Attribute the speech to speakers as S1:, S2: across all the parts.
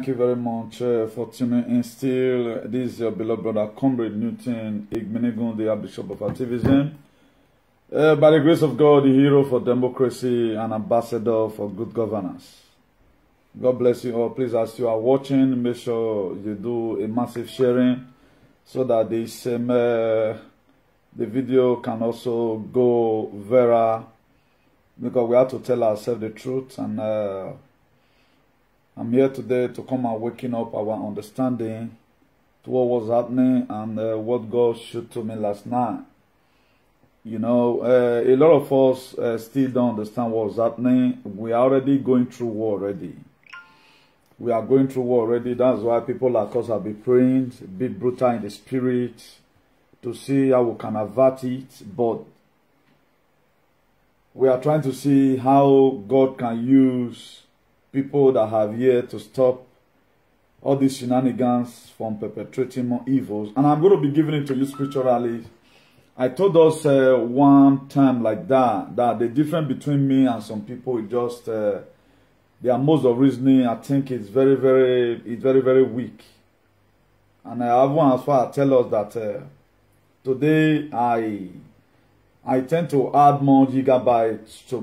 S1: Thank you very much for tuning in still. This is your beloved brother, Comrade Newton Igmenigun, the Archbishop of Activism. By the grace of God, the hero for democracy and ambassador for good governance. God bless you all. Please, as you are watching, make sure you do a massive sharing so that this the video can also go viral, because we have to tell ourselves the truth. And I'm here today to come and waking up our understanding to what was happening and what God showed to me last night. You know, a lot of us still don't understand what was happening. We are already going through war already. We are going through war already. That's why people like us have been praying, a bit brutal in the spirit, to see how we can avert it. But we are trying to see how God can use people that have here to stop all these shenanigans from perpetrating more evils. And I'm going to be giving it to you scripturally. I told us one time like that the difference between me and some people is just their modes of reasoning. I think it's very, very weak. And I have one as far as tell us that today I tend to add more gigabytes to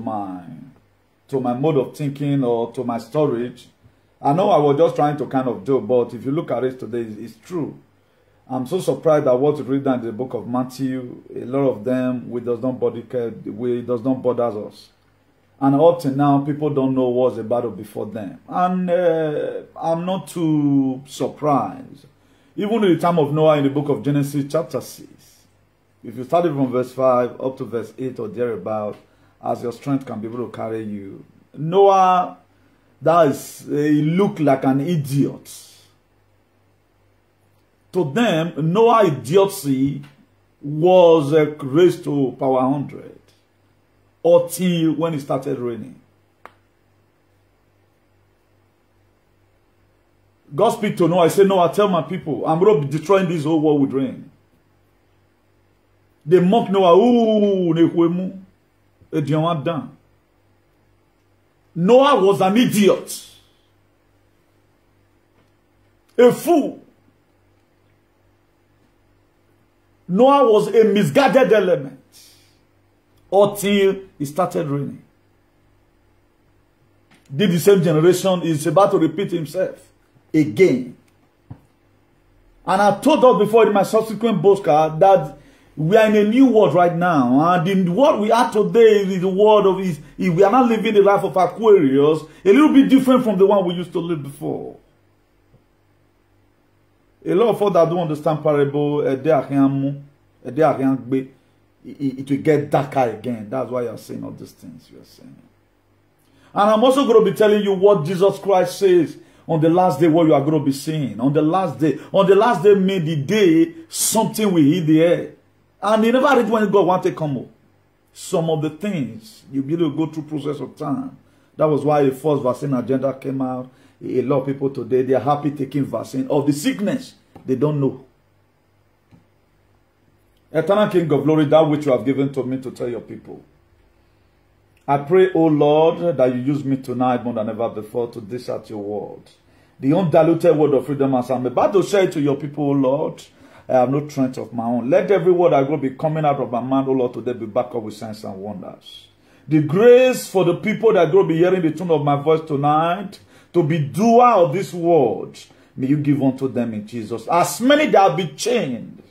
S1: my mode of thinking or to my storage. I know I was just trying to kind of joke, but if you look at it today, it's true. I'm so surprised at what you read in the book of Matthew. A lot of them, it does not bother us. And up to now, people don't know what's the battle before them. And I'm not too surprised. Even in the time of Noah in the book of Genesis chapter 6, if you study from verse 5 up to verse 8 or thereabout, as your strength can be able to carry you. Noah, he looked like an idiot. To them, Noah's idiocy was raised to power 100 until when it started raining. God speak to Noah. I said, Noah, tell my people, I'm going to be destroying this whole world with rain. They mock Noah. Ooh, Noah was an idiot, a fool. Noah was a misguided element until it started raining. Did the same generation is about to repeat himself again. And I told us before in my subsequent postcard that we are in a new world right now, and the world we are today is the world of we are not living the life of Aquarius, a little bit different from the one we used to live before. A lot of us that don't understand parable, it will get darker again. That's why you're saying all these things you're saying. And I'm also going to be telling you what Jesus Christ says on the last day, what you are going to be seeing. On the last day, may the day something will hit the air. And you never read when God wanted to come up. Some of the things, you'll be able to go through process of time. That was why the first vaccine agenda came out. A lot of people today, they are happy taking vaccine of the sickness. They don't know. Eternal King of Glory, that which you have given to me to tell your people. I pray, O Lord, that you use me tonight more than ever before to dish out your word. The undiluted word of freedom as I'm about to share it to your people, O Lord. I have no strength of my own. Let every word I go be coming out of my mouth, O Lord, today be backed up with signs and wonders. The grace for the people that will be hearing the tone of my voice tonight to be doer of this word, may you give unto them in Jesus. As many that have been chained,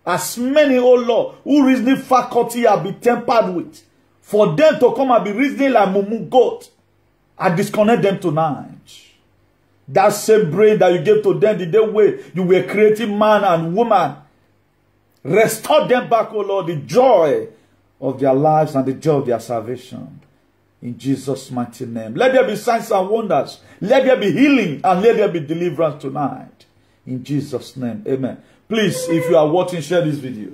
S1: as many, O Lord, who reasoning faculty have been tempered with, for them to come and be reasoning like mumu goat, I disconnect them tonight. That same brain that you gave to them the day way you were creating man and woman, restore them back, O Lord, the joy of their lives and the joy of their salvation. In Jesus' mighty name. Let there be signs and wonders. Let there be healing and let there be deliverance tonight. In Jesus' name. Amen. Please, if you are watching, share this video.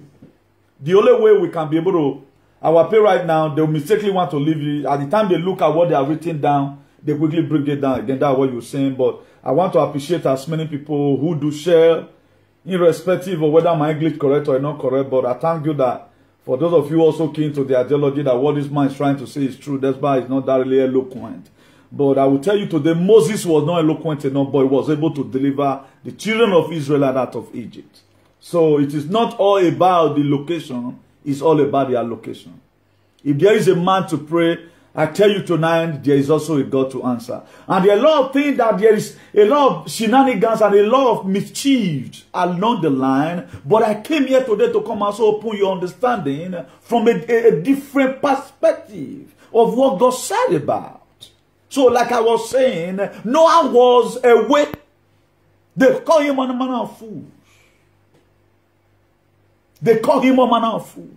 S1: The only way we can be able to, our people right now, they will mistakenly want to leave you. At the time they look at what they are written down, they quickly bring it down again. That's what you're saying. But I want to appreciate as many people who do share, irrespective of whether my English correct or not correct. But I thank you that for those of you also keen to the ideology that what this man is trying to say is true, that's why it's not that really eloquent. But I will tell you today, Moses was not eloquent enough, but he was able to deliver the children of Israel out of Egypt. So it is not all about the location, it's all about the allocation. If there is a man to pray, I tell you tonight, there is also a God to answer. And there are a lot of things that there is a lot of shenanigans and a lot of mischief along the line. But I came here today to come also open your understanding from a different perspective of what God said about. So like I was saying, Noah was away. They call him a man of fools. They call him a man of fools.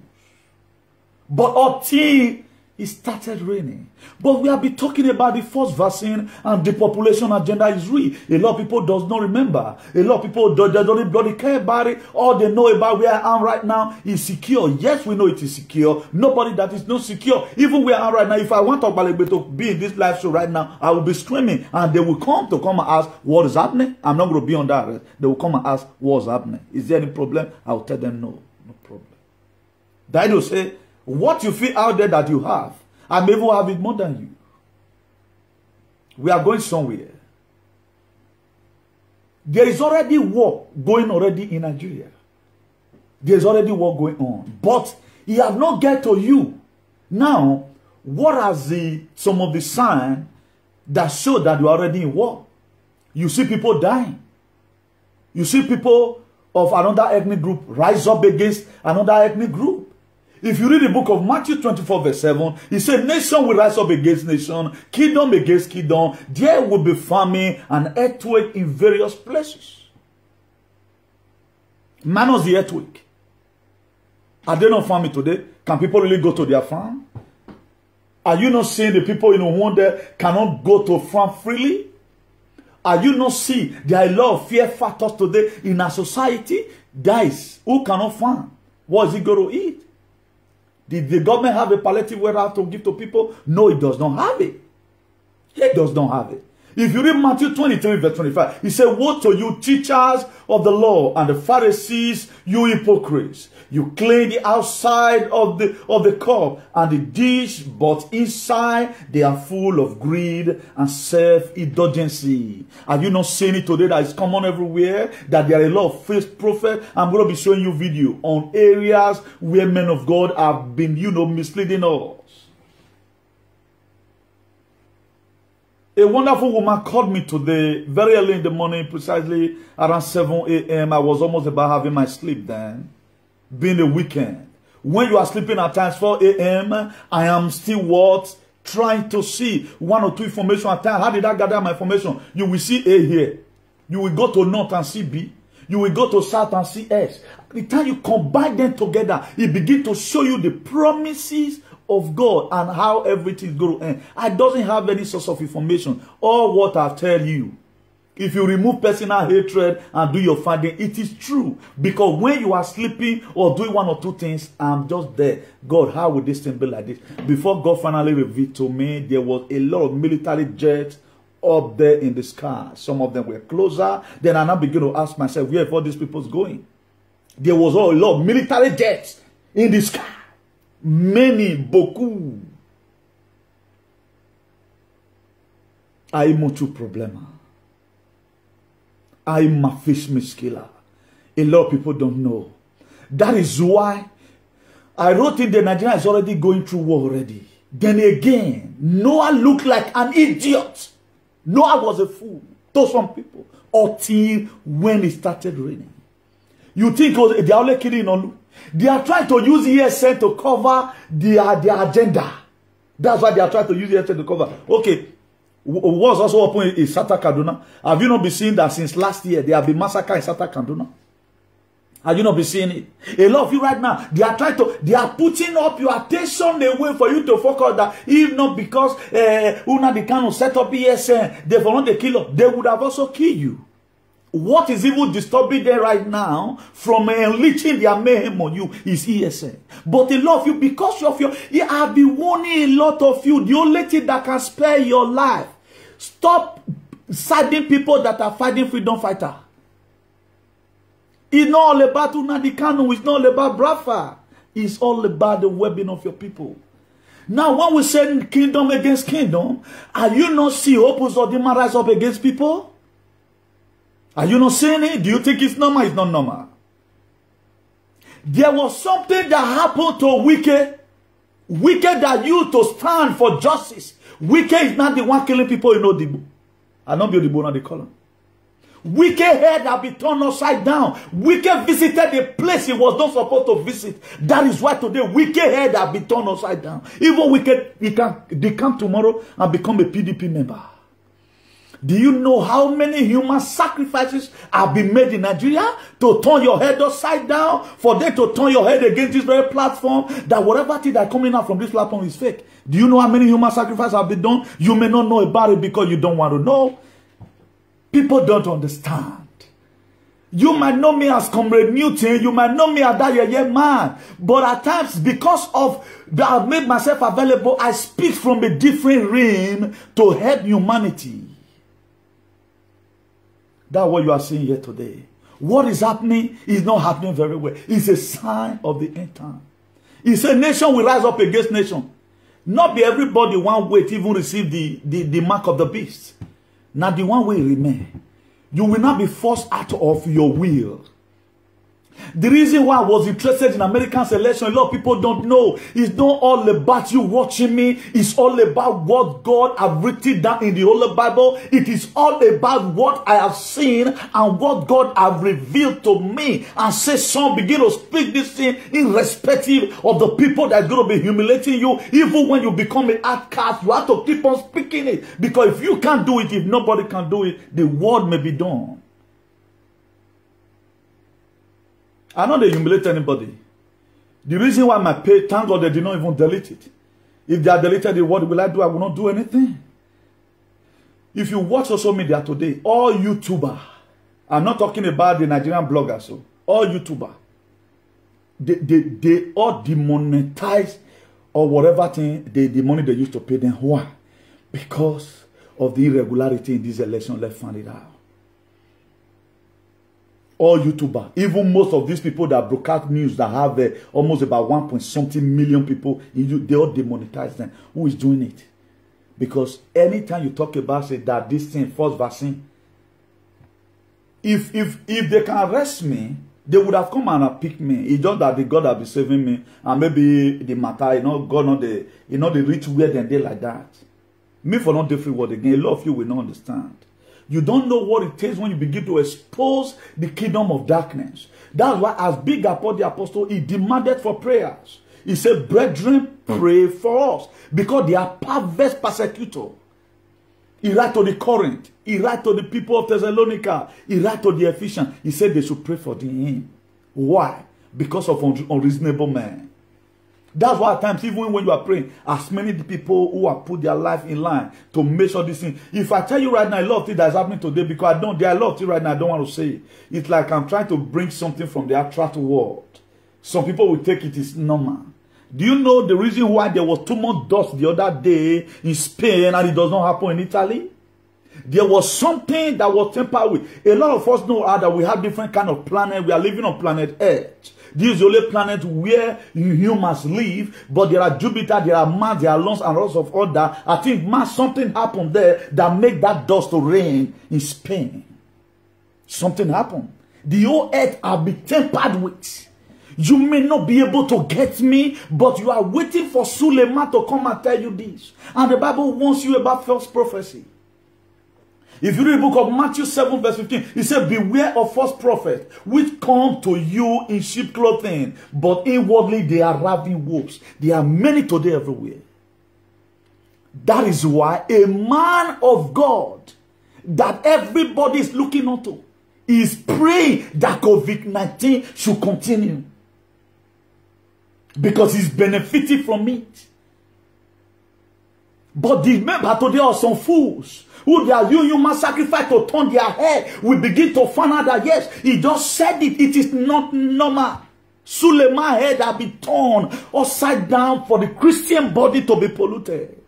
S1: But until it started raining. But we have been talking about the first vaccine, and the population agenda is real. A lot of people does not remember. A lot of people don't care about it. All they know about where I am right now is secure. Yes, we know it is secure. Nobody that is not secure. Even where I am right now, if I want to be in this live show right now, I will be screaming, and they will come and ask what is happening. I'm not going to be on that. They will come and ask what's happening. Is there any problem? I will tell them no problem. That will say, what you feel out there that you have, I may even have it more than you. We are going somewhere. There is already war going already in Nigeria. There is already war going on. But it has not get to you. Now, what are some of the signs that show that you are already in war? You see people dying. You see people of another ethnic group rise up against another ethnic group. If you read the book of Matthew 24 verse 7, he said, nation will rise up against nation, kingdom against kingdom. There will be famine and earthquake in various places. Minus the earthquake. Are they not farming today? Can people really go to their farm? Are you not seeing the people in Rwanda cannot go to farm freely? Are you not seeing there are a lot of fear factors today in our society? Guys, who cannot farm? What is he going to eat? Did the government have a palliative warehouse to give to people? No, it does not have it. It does not have it. If you read Matthew 23 verse 25, he said, woe to you teachers of the law and the Pharisees, you hypocrites. You clean the outside of the cup and the dish, but inside they are full of greed and self-indulgency. Are you not seeing it today that is common everywhere? That there are a lot of false prophets. I'm going to be showing you video on areas where men of God have been, misleading us. A wonderful woman called me today, very early in the morning, precisely around 7 a.m. I was almost about having my sleep then, being a weekend. When you are sleeping at times 4 a.m., I am still what? Trying to see one or two information at times. How did I gather my information? You will see A here. You will go to North and see B. You will go to South and see S. The time you combine them together, it begins to show you the promises of God and how everything is going to end. I doesn't have any source of information. All what I tell you, if you remove personal hatred and do your finding, it is true. Because when you are sleeping or doing one or two things, I'm just there. God, how would this thing be like this? Before God finally revealed to me, there was a lot of military jets up there in the sky. Some of them were closer. Then I now begin to ask myself, where are all these people going? There was a lot of military jets in the sky. Many, beaucoup. Hay mucho problema. Hay uma fish miskila. A lot of people don't know. That is why I wrote in the Nigeria is already going through war already. Then again, Noah looked like an idiot. Noah was a fool to some people until when it started raining. You think they are only kidding on you? They are trying to use ESN to cover their agenda. That's why they are trying to use ESN to cover. Okay, what's also happening in Sata Kaduna? Have you not been seeing that since last year there have been massacre in Sata Kaduna? Have you not been seeing it? A lot of you right now, they are putting up your attention away for you to focus that if not because Una the kind of set up ESN, they will not kill you, they would have also killed you. What is even disturbing them right now from unleashing their mayhem on you is ESN. But a lot of you, because of your, I have been warning a lot of you, the only thing that can spare your life, stop siding people that are fighting freedom fighter. It's not all about Nnamdi Kanu, it's not all about Brafa. It's all about the well-being of your people. Now, when we say kingdom against kingdom, are you not seeing Opus Dima rise up against people? Are you not seeing it? Do you think it's normal? It's not normal. There was something that happened to Wike. Wike that used to stand for justice. Wike is not the one killing people in Odibo. I not be Odibo, not the color. Wike head have been turned upside down. Wike visited a place he was not supposed to visit. That is why today Wike head have been turned upside down. Even Wike, they come tomorrow and become a PDP member. Do you know how many human sacrifices have been made in Nigeria to turn your head upside down, for them to turn your head against this very platform, that whatever thing that coming out from this platform is fake? Do you know how many human sacrifices have been done? You may not know about it because you don't want to know. People don't understand. You might know me as Comrade Newton, you might know me as that young man, but at times, because of that I've made myself available, I speak from a different realm to help humanity. That's what you are seeing here today. What is happening is not happening very well. It's a sign of the end time. It's a nation will rise up against nation. Not be everybody one way to even receive the mark of the beast. Now the one way remain. You will not be forced out of your will. The reason why I was interested in American selection, a lot of people don't know. It's not all about you watching me. It's all about what God has written down in the Holy Bible. It is all about what I have seen and what God has revealed to me. And say, son, begin to speak this thing irrespective of the people that's going to be humiliating you. Even when you become an outcast, you have to keep on speaking it. Because if you can't do it, if nobody can do it, the word may be done. I know they humiliate anybody. The reason why my page, thank God they did not even delete it. If they are deleted it, what will I do? I will not do anything. If you watch social media today, all YouTubers, I'm not talking about the Nigerian bloggers, so all YouTubers, they all demonetize or whatever thing, the money they used to pay them. Why? Because of the irregularity in this election. Let's find it out. All YouTubers, even most of these people that broadcast news that have almost about 1.something million people, they all demonetize them. Who is doing it? Because anytime you talk about say that this thing, false vaccine, if they can arrest me, they would have come and pick me. It's just that the God have been saving me, and maybe the matter, God not the, the rich weird and they like that. Me for not the free word again. A lot of you will not understand. You don't know what it takes when you begin to expose the kingdom of darkness. That's why as big as Paul the apostle, he demanded for prayers. He said, brethren, pray for us. Because they are perverse persecutors. He wrote to the Corinth. He wrote to the people of Thessalonica. He wrote to the Ephesians. He said they should pray for him. Why? Because of unreasonable men. That's why at times, even when you are praying, as many people who have put their life in line to make sure this thing. If I tell you right now, a lot of things that's happening today, because there are a lot of things right now I don't want to say it. It's like I'm trying to bring something from the abstract world. Some people will take it as normal. Do you know the reason why there was too much dust the other day in Spain and it does not happen in Italy? There was something that was tempered with. A lot of us know that we have different kind of planet. We are living on planet Earth. This is the only planet where humans live, but there are Jupiter, there are Mars, there are lots and lots of other. I think Mars, something happened there that made that dust to rain in Spain. Something happened. The whole earth have been tempered with. You may not be able to get me, but you are waiting for Suleiman to come and tell you this. And the Bible warns you about false prophecy. If you read the book of Matthew 7 verse 15, it says, beware of false prophets, which come to you in sheep clothing, but inwardly they are ravening wolves. There are many today everywhere. That is why a man of God that everybody is looking onto is praying that COVID-19 should continue. Because he's benefiting from it. But remember, today are some fools who they are doing human sacrifice to turn their head. We begin to find out that yes, he just said it. It is not normal. Suleiman's head has been turned upside down for the Christian body to be polluted.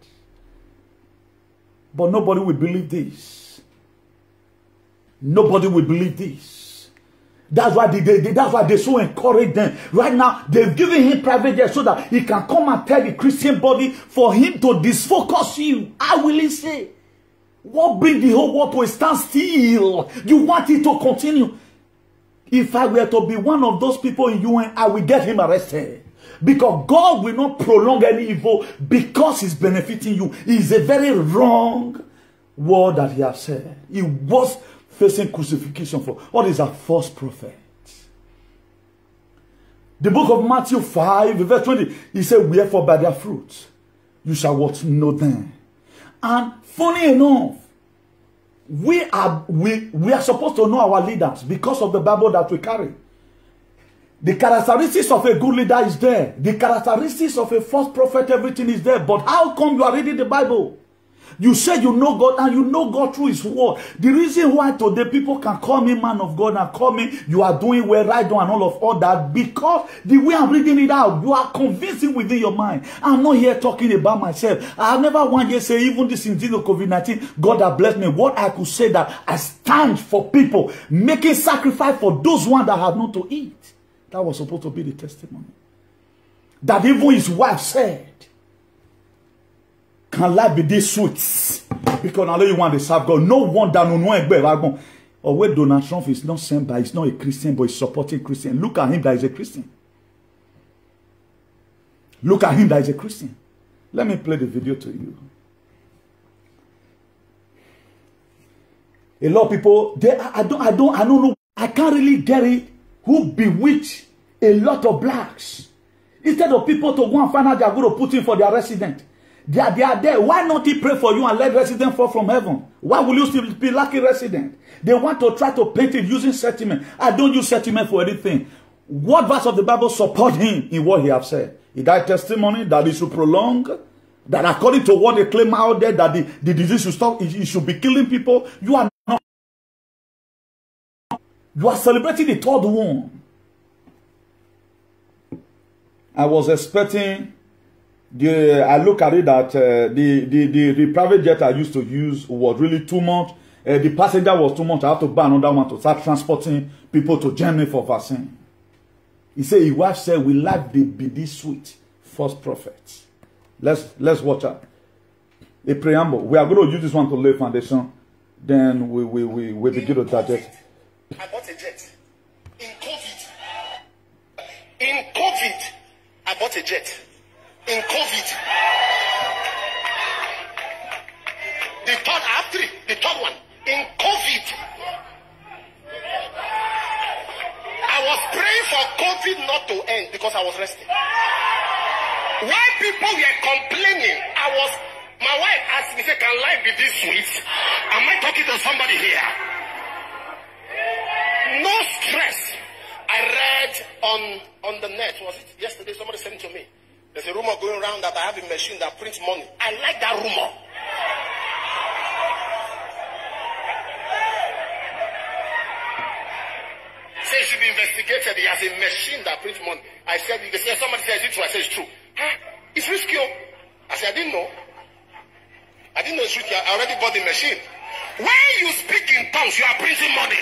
S1: But nobody will believe this. Nobody will believe this. That's why they so encourage them. Right now, they've given him private jet so that he can come and tell the Christian body for him to disfocus you. How will he say? What brings the whole world to a standstill? You want it to continue? If I were to be one of those people in UN, I will get him arrested. Because God will not prolong any evil because he's benefiting you. It's a very wrong word that he has said. He was facing crucifixion for. What is a false prophet? The book of Matthew 5, verse 20, he said, wherefore by their fruits you shall what? Know them. And funny enough, we are supposed to know our leaders because of the Bible that we carry. The characteristics of a good leader is there. The characteristics of a false prophet, everything is there. But how come you are reading the Bible? You say you know God and you know God through his word. The reason why today people can call me man of God and call me you are doing well, right on and all that, because the way I'm reading it out, you are convincing within your mind. I'm not here talking about myself. I have never one day say, even this in COVID-19, God has blessed me. What I could say that I stand for people, making sacrifice for those ones that have not to eat. That was supposed to be the testimony. That even his wife said, can life be this sweet? Because I know you want to serve God. No wonder, no one. Or where Donald Trump is not sent by, he's not a Christian, but he's supporting Christian. Look at him that is a Christian. Look at him that is a Christian. Let me play the video to you. A lot of people, I don't know. I can't really get it. Who bewitch a lot of blacks. Instead of people to go and find out they are going to put in for their resident. They are there. Why not he pray for you and let resident fall from heaven? Why will you still be lucky resident? They want to try to paint it using sentiment. I don't use sentiment for anything. What verse of the Bible support him in what he have said? Is that testimony that it should prolong? That according to what they claim out there, that the disease should stop, it should be killing people? You are not. You are celebrating the third one. I was expecting, I look at it that the private jet I used to use was really too much. The passenger was too much. I have to buy another one to start transporting people to Germany for vaccine. He said, his wife said, will life be this sweet? False prophets. Let's watch out. A preamble. We are going to use this one to lay foundation. Then we begin to digest.
S2: I bought a jet. In COVID, I bought a jet. In COVID. The third, I have three. The third one. In COVID. I was praying for COVID not to end because I was resting. While people were complaining, my wife asked me, say, can life be this sweet? Am I talking to somebody here? No stress. I read on the net, was it yesterday? Somebody sent it to me. There's a rumor going around that I have a machine that prints money. I like that rumor. Say it should be investigated. He has a machine that prints money. I said, somebody said, is it true? I said, it's true. Huh? It's risky. I said, I didn't know. I didn't know it's risky. I already bought the machine. When you speak in tongues, you are printing money.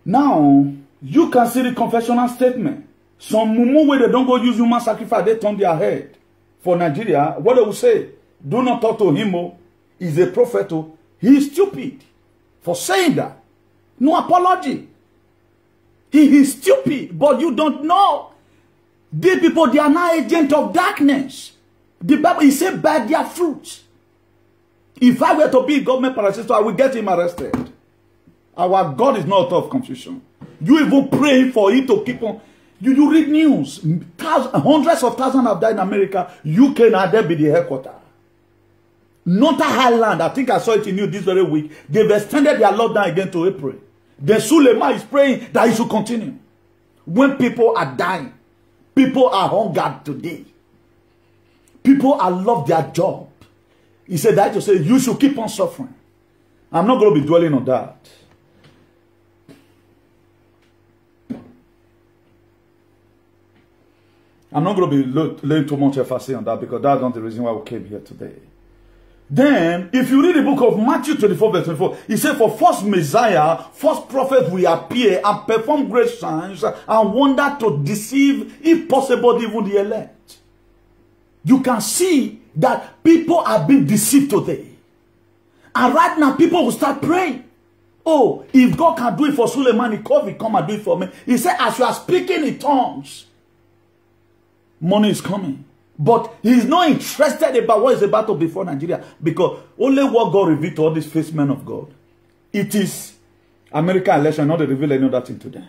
S1: Now, you can see the confessional statement. Some mumu where they don't go use human sacrifice, they turn their head. For Nigeria, what they will say, do not talk to him. He's a prophet. He is stupid for saying that. No apology. He is stupid, but you don't know. These people, they are not agents of darkness. The Bible, he said, by their fruits. If I were to be a government parasitic, I will get him arrested. Our God is not of confusion. You even pray for him to keep on. You read news. Hundreds of thousands have died in America. UK now there be the headquarters. Northern Highland, I think I saw it in news this very week. They've extended their lockdown again to April. Then Suleiman is praying that it should continue. When people are dying, people are hungered today. People are love their job. He said that to say you should keep on suffering. I'm not going to be dwelling on that. I'm not going to be laying too much emphasis on that because that's not the reason why we came here today. Then, if you read the book of Matthew 24, verse 24, he said, for false Messiah, false prophets will appear and perform great signs and wonder to deceive, if possible, even the elect. You can see that people are being deceived today. And right now, people will start praying. Oh, if God can do it for Suleiman Ikovi, come and do it for me. He said, as you are speaking in tongues, money is coming. But he's not interested about what is about to before Nigeria. Because only what God revealed to all these face men of God. It is American election, not to reveal any other thing to them.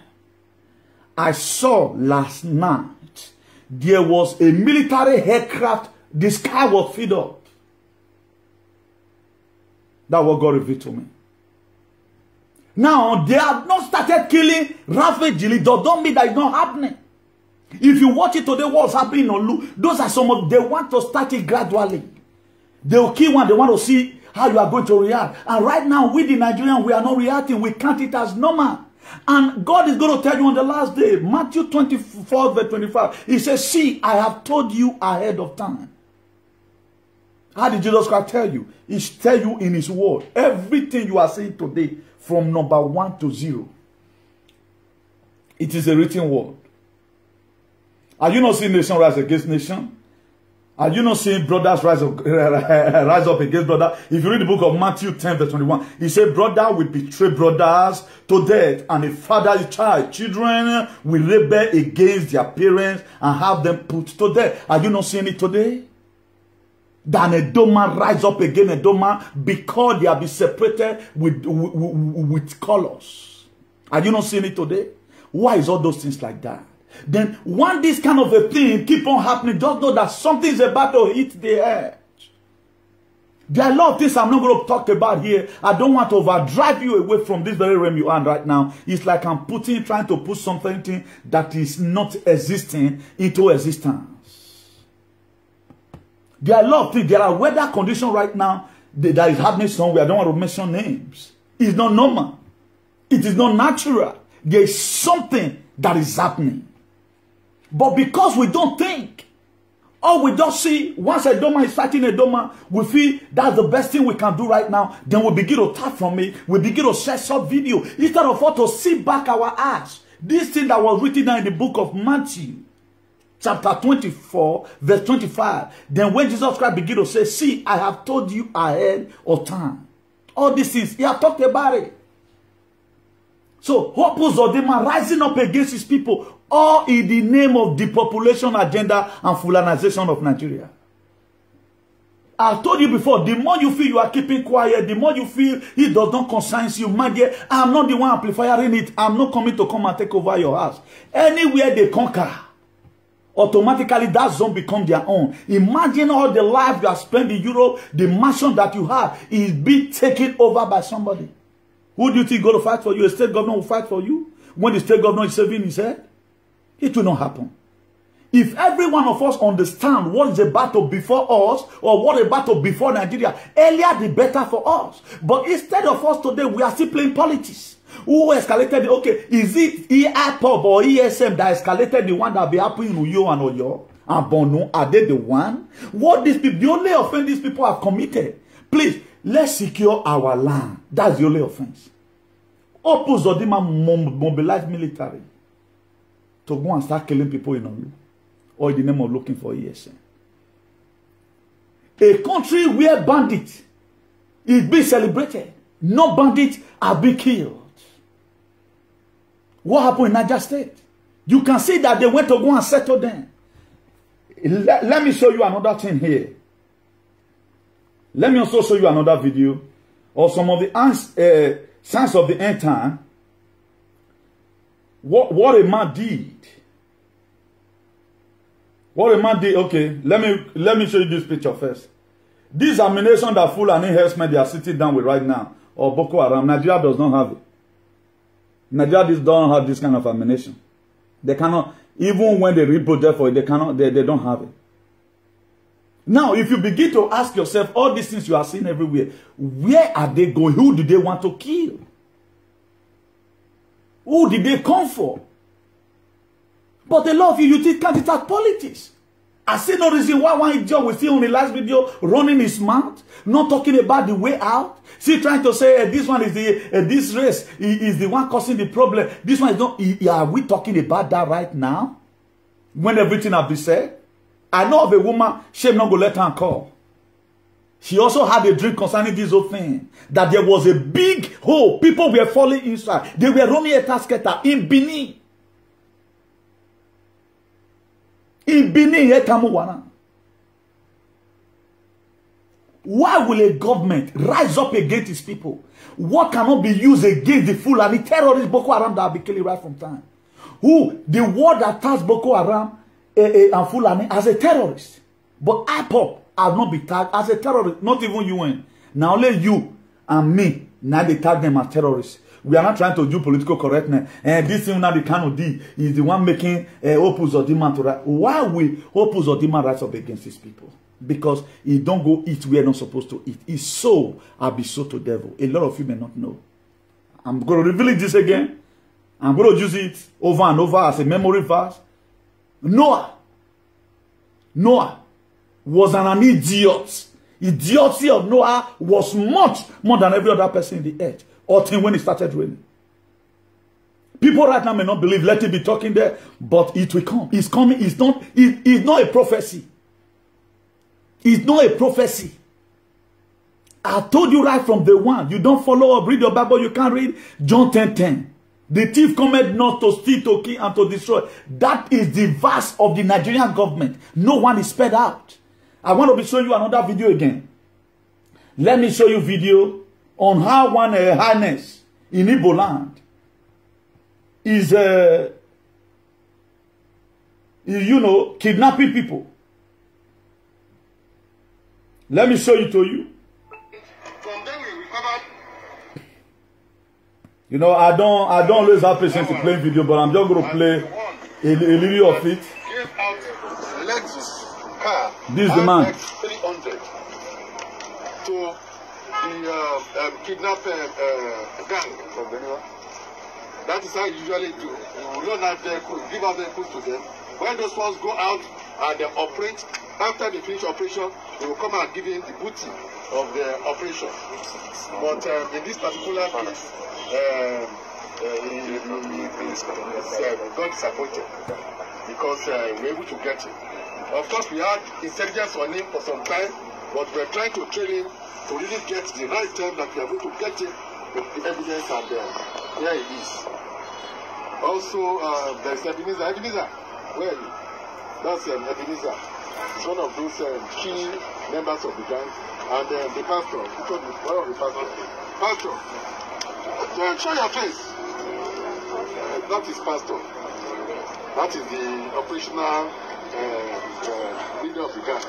S1: I saw last night, there was a military aircraft, the sky was filled up. That's what God revealed to me. Now, they have not started killing Raphael Jili. Don't mean that it's not happening. If you watch it today, what's happening on Lu, those are some of, they want to start it gradually. They will kill one, they want to see how you are going to react. And right now, we the Nigerians, we are not reacting. We count it as normal. And God is going to tell you on the last day, Matthew 24, verse 25, he says, see, I have told you ahead of time. How did Jesus Christ tell you? He tell you in his word. Everything you are seeing today, from number 1 to 0. It is a written word. Are you not seeing nation rise against nation? Are you not seeing brothers rise up against brother? If you read the book of Matthew 10, verse 21, he said, brother will betray brothers to death, and a father his child. Children will rebel against their parents and have them put to death. Are you not seeing it today? Then Edoma rise up against Edoma because they have been separated with colors. Are you not seeing it today? Why is all those things like that? Then when this kind of a thing keep on happening, just know that something is about to hit the earth. There are a lot of things I'm not going to talk about here. I don't want to overdrive you away from this very realm you are right now. It's like I'm trying to put something that is not existing into existence. There are a lot of things. There are weather conditions right now that is happening somewhere. I don't want to mention names. It's not normal. It is not natural. There is something that is happening. But because we don't think, or we just see, once Edoma is fighting Edoma, we feel that's the best thing we can do right now, then we begin to tap from it, we begin to share short video, instead of us to sit back our ass. This thing that was written down in the book of Matthew, chapter 24, verse 25, then when Jesus Christ began to say, see, I have told you ahead of time. All these things, he have talked about it. So, Hope Uzodinma rising up against his people, all in the name of depopulation agenda and Fulanization of Nigeria. I told you before, the more you feel you are keeping quiet, the more you feel it does not concern you. My dear, I'm not the one amplifying it. I'm not coming to come and take over your house. Anywhere they conquer, automatically that zone becomes their own. Imagine all the life you have spent in Europe, the mansion that you have is being taken over by somebody. Who do you think is going to fight for you? A state governor will fight for you? When the state governor is saving his head? It will not happen. If every one of us understand what is a battle before us, or what a battle before Nigeria, earlier the better for us. But instead of us today, we are still playing politics. Who escalated? Okay, is it EIPOB or ESM that escalated the one that be happening in Uyo and Oyo and Bono? Are they the one? What these people, the only offense these people have committed? Please, let's secure our land. That's the only offense. Hope Uzodinma mobilize military to go and start killing people in Olu, or in the name of looking for ESN. A country where bandits is being celebrated, no bandits are being killed. What happened in Niger State? You can see that they went to go and settle them. Let me show you another thing here. Let me also show you another video of some of the signs of the end time. What a man did. What a man did. Okay, let me show you this picture first. This ammunition that Fulani herdsmen they are sitting down with right now, or Boko Haram, Nigeria does not have it. Nigeria don't have this kind of ammunition. They cannot, even when they reproject for it, they cannot. They don't have it. Now, if you begin to ask yourself all these things you are seeing everywhere, where are they going? Who do they want to kill? Who did they come for? But a lot of you think can't start politics. I see no reason why one idiot will see on the last video running his mouth, not talking about the way out. See, trying to say this one is the this race is the one causing the problem. This one is not. Are we talking about that right now? When everything has been said, I know of a woman. Shame not go let her call. She also had a dream concerning this whole thing, that there was a big hole. People were falling inside. They were running a tasketer in Benin. In Benin, why will a government rise up against its people? What cannot be used against the Fulani terrorist Boko Haram that have been killing right from time? Who the world attacks Boko Haram and Fulani as a terrorist, but IPOP have not been tagged as a terrorist. Not even UN. Now only you and me now they tag them as terrorists. We are not trying to do political correctness. And this thing now the Kano D is the one making Opus Ozodinma to rise. Why will Opus Ozodinma rise up against these people? Because he don't go eat where not supposed to eat. His soul will be sold to devil. A lot of you may not know. I'm going to reveal this again. I'm going to use it over and over as a memory verse. Noah was an idiot. Idiocy of Noah was much more than every other person in the earth. Or when it started raining. People right now may not believe, let it be talking there, but it will come. It's coming. It's not a prophecy. It's not a prophecy. I told you right from the one. You don't follow up, read your Bible, you can't read John 10:10. The thief cometh not to steal, to kill, and to destroy. That is the verse of the Nigerian government. No one is spelled out. I want to be showing you another video again. Let me show you video on how one highness in Igbo land is, you know, kidnapping people. Let me show it to you.
S2: From then we recovered.
S1: You know, I don't always have patience to play video, but I'm just going to play a little of it.
S2: Gave out Lexus car.
S1: This is the man.
S2: 300 to the kidnap gang from Benua. That is how you usually do. You don't have vehicles, give out vehicles to them. When those ones go out and they operate, after they finish operation, they will come and give in the booty of the operation. But in this particular case, got disappointed because we were able to get him. Of course, we had intelligence on him for some time, but we were trying to train him to really get the right time that we are going to get him with the evidence, and here he is. Also, there is Ebenezer. Ebenezer, where are you? That's Ebenezer. He's one of those key members of the gang, and the pastor. He told me, one of the pastors. Pastor, show your face. That is pastor. That is the operational leader of the gang.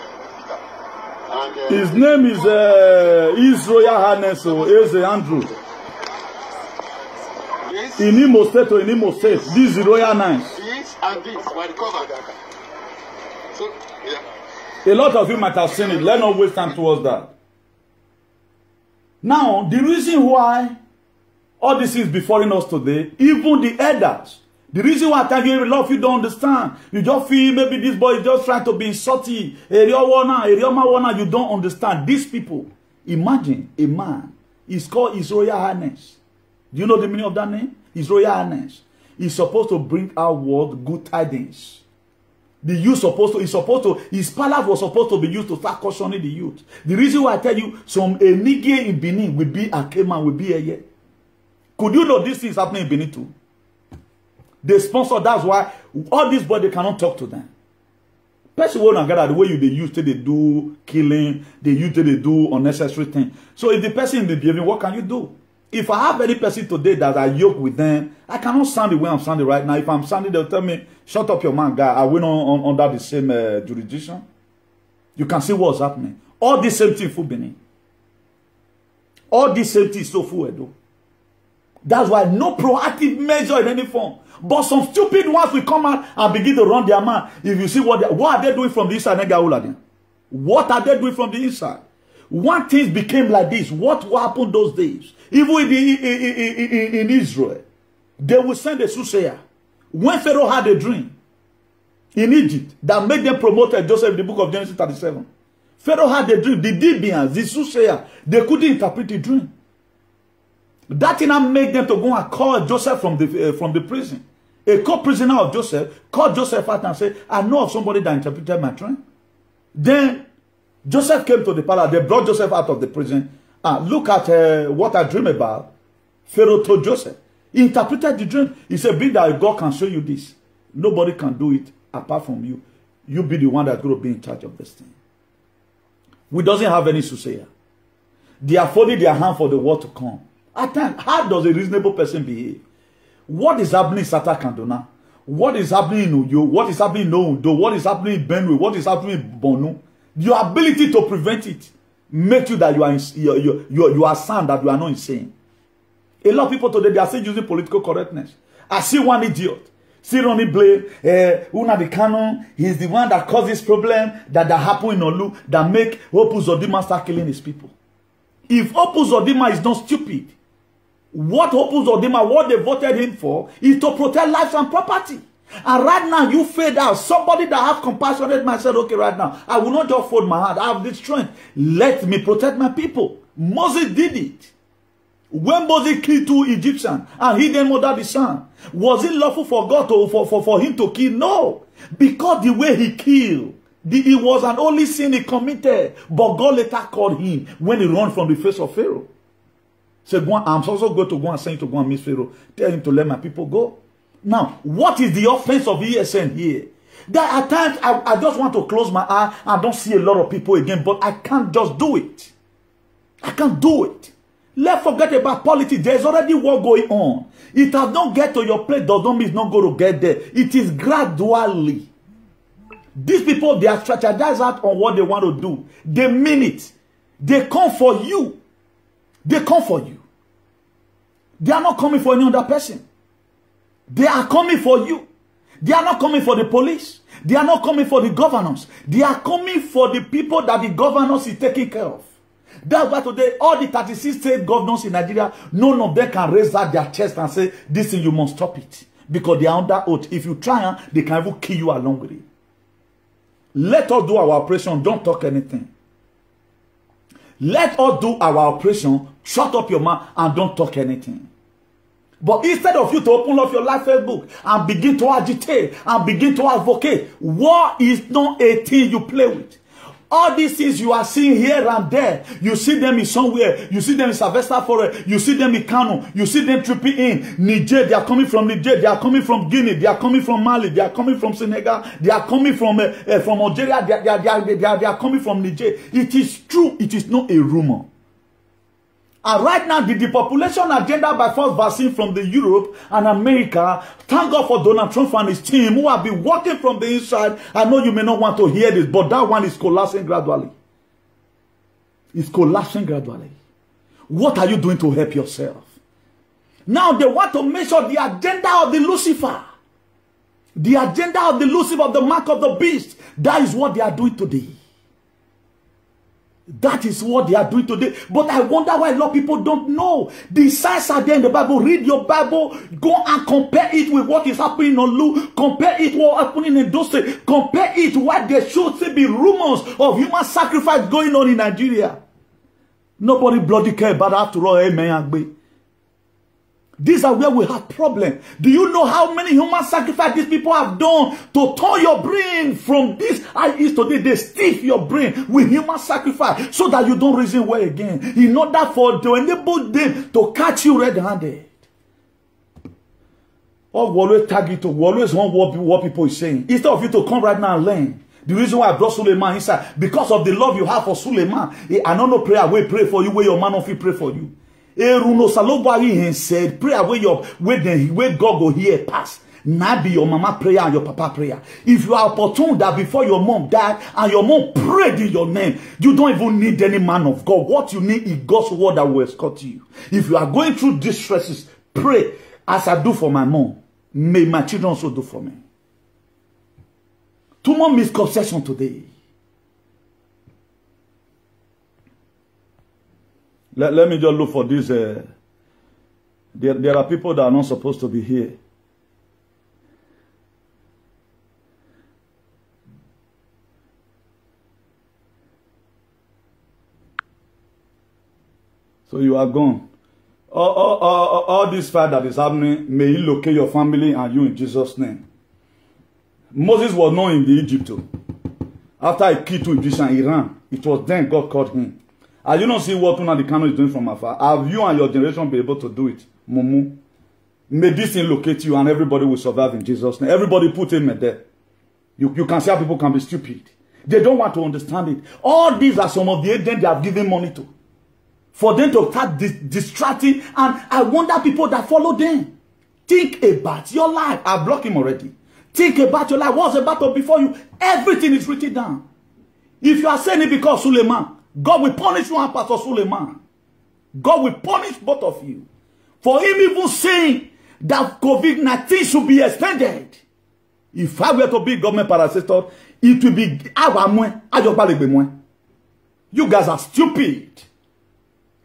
S2: And,
S1: his name is His Royal Highness Eze Andrew.
S2: This,
S1: in Imo State or in Imo State, this is Royal Highness.
S2: this and this were recovered. So, yeah.
S1: A lot of you might have seen it. Let's not waste time towards that. Now, the reason why all this is befalling us today, even the elders, the reason why I tell you, a lot of you don't understand. You just feel maybe this boy is just trying to be insulting. You don't understand. These people, imagine a man, he's called His Royal Highness. Do you know the meaning of that name? His Royal Highness. He's supposed to bring our world good tidings. The youth his palace was supposed to be used to start cautioning the youth. The reason why I tell you, some Nige in Benin will be a Keman, will be a year. Could you know this thing is happening in Benin too? They sponsor, that's why all these boys, they cannot talk to them. Person will not get the way they used to, they do killing, they used to, they do unnecessary things. So if the person in the behavior, what can you do? If I have any person today that I yoke with them, I cannot stand the way I'm standing right now. If I'm standing, they'll tell me, shut up your man, guy. I went on under the same jurisdiction. You can see what's happening. All this same thing for Benin. All this same thing is so full Edo. That's why no proactive measure in any form. But some stupid ones will come out and begin to run their man. If you see what are they doing from the inside? What are they doing from the inside? When things became like this, what happened those days? Even in Israel, they will send a soothsayer. When Pharaoh had a dream, in Egypt that made them promoted Joseph in the book of Genesis 37. Pharaoh had a dream. The Dibians, the soothsayer, they couldn't interpret the dream. That thing made them to go and call Joseph from the prison. A co-prisoner of Joseph called Joseph out and said, I know of somebody that interpreted my dream. Then Joseph came to the palace. They brought Joseph out of the prison. Look at what I dream about. Pharaoh told Joseph. He interpreted the dream. He said, be that God can show you this. Nobody can do it apart from you. You be the one that's going to be in charge of this thing. We doesn't have any soothsayer. They are folding their hand for the war to come. At times, how does a reasonable person behave? What is happening in Sata Kandona? What is happening in Uyo? What is happening in Oundo? What is happening in Benue? What is happening in Borno? Your ability to prevent it makes you that you are sound, that you are not insane. A lot of people today, they are still using political correctness. I see one idiot. See Ronnie Blair, Nnamdi Kanu, he's the one that caused this problem that happened in Olu, that make Hope Uzodinma start killing his people. If Hope Uzodinma is not stupid, what Hope Uzodinma, what they voted him for, is to protect lives and property. And right now, you fade out. Somebody that have compassionate mind said, okay, right now, I will not just fold my hand. I have this strength. Let me protect my people. Moses did it. When Moses killed 2 Egyptians and he then murdered the son, was it lawful for God for him to kill? No. Because the way he killed, it was an only sin he committed. But God later called him when he ran from the face of Pharaoh. Said, I'm also going to go and send you to go and meet Pharaoh. Tell him to let my people go. Now, what is the offense of ESN here? That at times, I just want to close my eye and don't see a lot of people again, but I can't just do it. I can't do it. Let's forget about politics. There's already war going on. It has not get to your place, does not mean it's not going to get there. It is gradually. These people, they are strategized out on what they want to do. They mean it. They come for you. They come for you. They are not coming for any other person. They are coming for you. They are not coming for the police. They are not coming for the governors. They are coming for the people that the governors is taking care of. That's why today, all the 36 state governors in Nigeria, none of them can raise out their chest and say, this thing, you must stop it. Because they are under oath. If you try, they can even kill you along with it. Let us do our operation. Don't talk anything. Let us do our operation. Shut up your mouth and don't talk anything. But instead of you to open up your live Facebook and begin to agitate and begin to advocate, war is not a thing you play with. All these things you are seeing here and there, you see them in somewhere, you see them in Sylvester Forest, you see them in Kano, you see them tripping in Niger, they are coming from Niger, they are coming from Guinea, they are coming from Mali, they are coming from Senegal, they are coming from Algeria, they are coming from Niger. It is true, it is not a rumor. And right now, the depopulation agenda by force vaccine from the Europe and America, thank God for Donald Trump and his team who have been working from the inside. I know you may not want to hear this, but that one is collapsing gradually. It's collapsing gradually. What are you doing to help yourself? Now they want to make sure the agenda of the Lucifer, the agenda of the Lucifer, of the mark of the beast, that is what they are doing today. That is what they are doing today. But I wonder why a lot of people don't know. The signs are there in the Bible. Read your Bible. Go and compare it with what is happening in Olu. Compare it with what is happening in Dose. Compare it to what there should be rumors of human sacrifice going on in Nigeria. Nobody bloody care about after all. Amen. These are where we have problems. Do you know how many human sacrifice these people have done to turn your brain from this? I is today, they stiff your brain with human sacrifice so that you don't reason well again. In order for to enable them to catch you red-handed. Or we always target to, we always want what people are saying. Instead of you to come right now and learn. The reason why I brought Suleiman inside, because of the love you have for Suleiman. I don't know prayer, we pray for you, where your man of you pray for you. Eruno Salobari said, prayer where God go hear pass. Now be your mama prayer and your papa prayer. If you are opportune that before your mom died and your mom prayed in your name, you don't even need any man of God. What you need is God's word that will escort you. If you are going through distresses, pray as I do for my mom. May my children also do for me. Too much misconception today. Let me just look for this. There are people that are not supposed to be here. So you are gone. All this fight that is happening, may He locate your family and you in Jesus' name. Moses was not in the Egypt. After he killed 2 Egyptians, he ran. It was then God called him. Are you not seeing what Nnamdi Kanu is doing from afar? Have you and your generation be able to do it? Mumu. May this thing locate you and everybody will survive in Jesus' name. Everybody put him there. You can see how people can be stupid. They don't want to understand it. All these are some of the agents they have given money to. For them to start distracting. And I wonder people that follow them. Think about your life. I blocked him already. Think about your life. What's about to before you? Everything is written down. If you are saying it because Suleiman, God will punish you and Pastor Suleiman. God will punish both of you. For him even saying that COVID-19 should be extended. If I were to be government parastator, it will be you guys are stupid.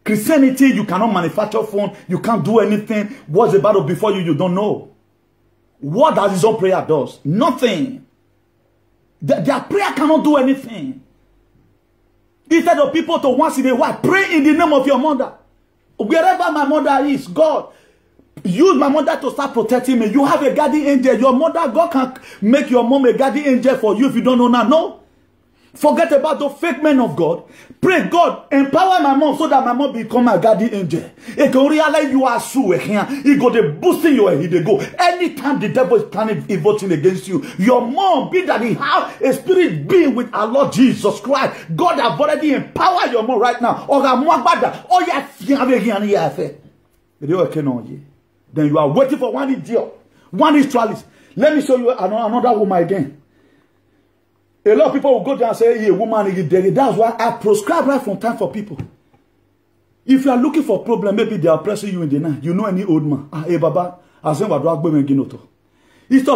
S1: Christianity, you cannot manufacture phone. You can't do anything. What's the battle before you? You don't know. What does his own prayer does? Nothing. Their prayer cannot do anything. Instead of people to once in a while, pray in the name of your mother. Wherever my mother is, God, use my mother to start protecting me. You have a guardian angel. Your mother, God can make your mom a guardian angel for you if you don't know now. No. Forget about the fake men of God. Pray, God, empower my mom so that my mom become a guardian angel. It can realize you are so here. It got the boosting your head. They go. Anytime the devil is planning voting against you, your mom, be that he have a spirit being with our Lord Jesus Christ. God have already empowered your mom right now. Then you are waiting for one idiot, one Israelist. Let me show you another woman again. A lot of people will go there and say, hey, a woman is dead. That's why I prescribe right from time for people. If you are looking for a problem, maybe they are pressing you in the night. You know any old man. Hey, Baba, instead of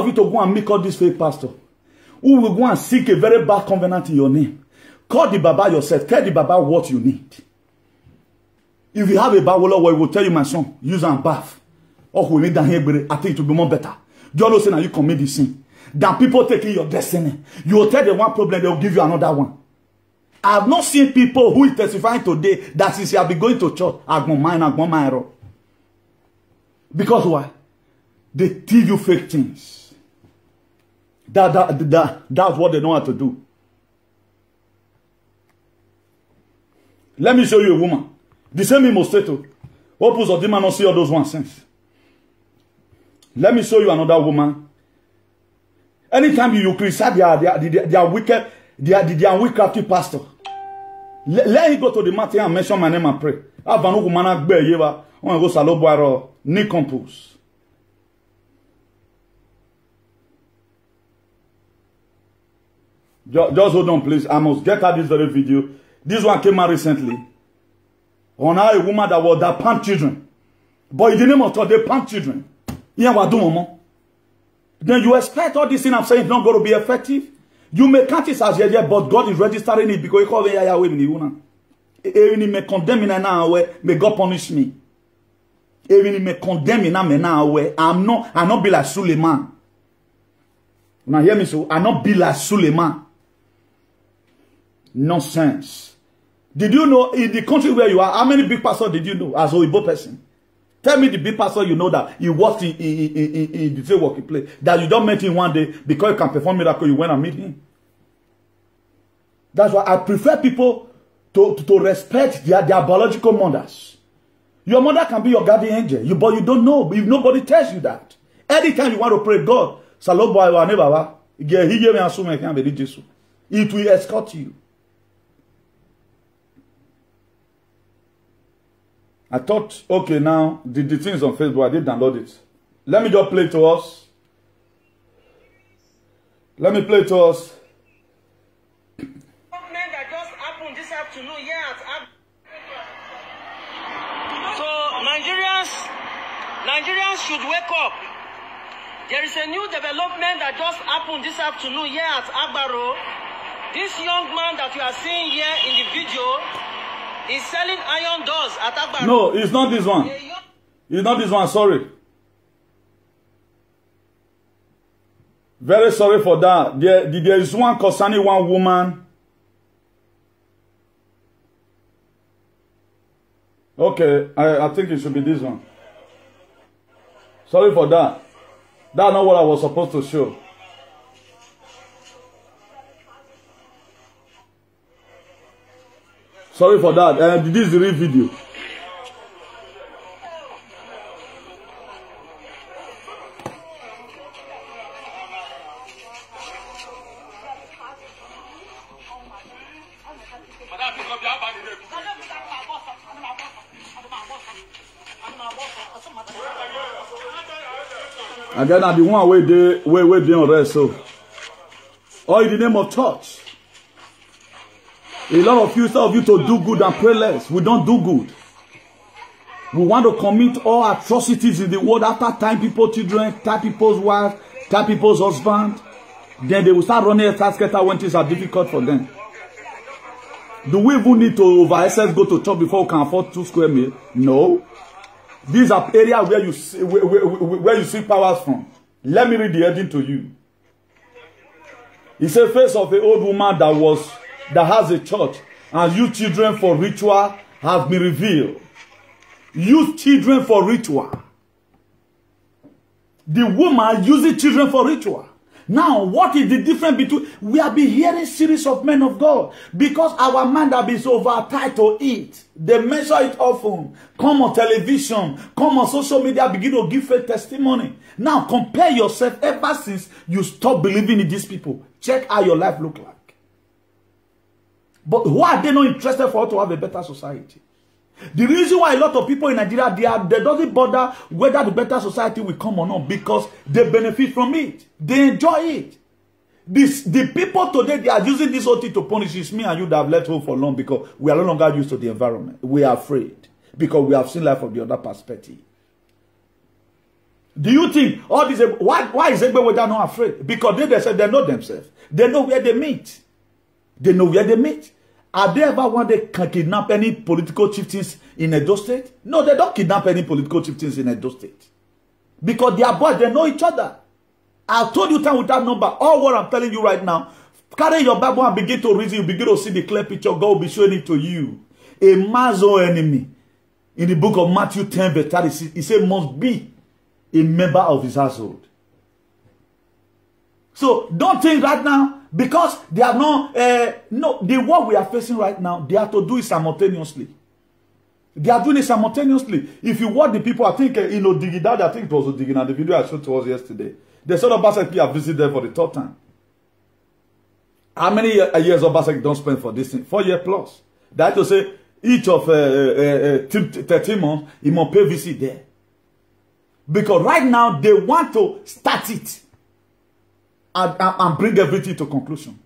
S1: you to go and make all this fake pastor, who will go and seek a very bad covenant in your name, call the Baba yourself. Tell the Baba what you need. If you have a Bawolo, he will tell you, my son, use and bath. Or we need that here, I think it will be more better. You know, say now you commit the sin. Than people taking your destiny. You will tell them one problem, they will give you another one. I have not seen people who is testifying today that since you have been going to church, because why? They give you fake things. That's what they know how to do. Let me show you a woman. The same in Mosteto. Opus of demon not see all those one sense. Let me show you another woman. Anytime you criticize their wicked, their witchcrafty pastor, let him go to the mountain and mention my name and pray. Avanu kumana gbe yeba, on go saloboaro ni compose. Just hold on, please. I must get out this very video. This one came out recently. On how a woman that pant children, but in the name of God, they pant children. Yeah, what do mama? Then you expect all this thing I'm saying is not going to be effective. You may count it as yet, but God is registering it because he called me may condemn me now. May God punish me. Even may condemn me now. I'm not be like Suleiman. Now hear me, so I'm not be like Suleiman. Nonsense. Did you know in the country where you are, how many big pastors did you know as a Igbo person? Tell me the big pastor you know that you worked in the same working place. That you don't meet him one day because you can perform miracle, you went and meet him. That's why I prefer people to respect their biological mothers. Your mother can be your guardian angel, but you don't know. If nobody tells you that. Anytime you want to pray, God, it will escort you. I thought, okay, now, the things on Facebook, I did download it. Let me just play to us. Let me play to us.
S3: That just happened this afternoon here at So Nigerians should wake up. There is a new development that just happened this afternoon here at Agbaro. This young man that you are seeing here in the video is selling iron doors at Agbaro.
S1: No, it's not this one. It's not this one, sorry. Very sorry for that. There is one concerning one woman. Okay, I think it should be this one. Sorry for that. That's not what I was supposed to show. Sorry for that. This is the real video. Again, I the one where they arrest so. Or in the name of church. A lot of you, some of you to do good and pray less. We don't do good. We want to commit all atrocities in the world after time people's children, time people's wives, time people's husband. Then they will start running a casket when things are difficult for them. Do we even need to over excess go to church before we can afford 2 square meals? No. These are areas where you see powers from. Let me read the heading to you. It's a face of the old woman that has a church, and youth children for ritual have been revealed. Youth children for ritual. The woman uses children for ritual. Now, what is the difference between... We have been hearing series of men of God because our mind have been so overtied to it. They measure it often. Come on television, come on social media, begin to give a testimony. Now, compare yourself ever since you stop believing in these people. Check how your life look like. But why are they not interested for us to have a better society? The reason why a lot of people in Nigeria, they doesn't bother whether the better society will come or not because they benefit from it. They enjoy it. The people today, they are using this whole thing to punish us, me and you that have left home for long because we are no longer used to the environment. We are afraid because we have seen life from the other perspective. Do you think all this, why is everybody not afraid? Because they said they know themselves. They know where they meet. They know where they meet. Have they ever wanted to kidnap any political chieftains in Edo State? No, they don't kidnap any political chieftains in Edo State. Because they are boys, they know each other. I've told you time without number. All what I'm telling you right now, carry your Bible and begin to reason. You begin to see the clear picture. God will be showing it to you. A man's own enemy. In the book of Matthew 10 verse 36, he said must be a member of his household. So don't think right now, because they are not, the war we are facing right now, they have to do it simultaneously. They are doing it simultaneously. If you watch the people, I think, Digidad, I think it was Digidad, the video I showed to us yesterday. The son of Obaseki have visited them for the 3rd time. How many years Obaseki don't spend for this thing? 4 years plus. That to say, each of 13 months, he must pay visit there. Because right now, they want to start it. And bring everything to conclusion.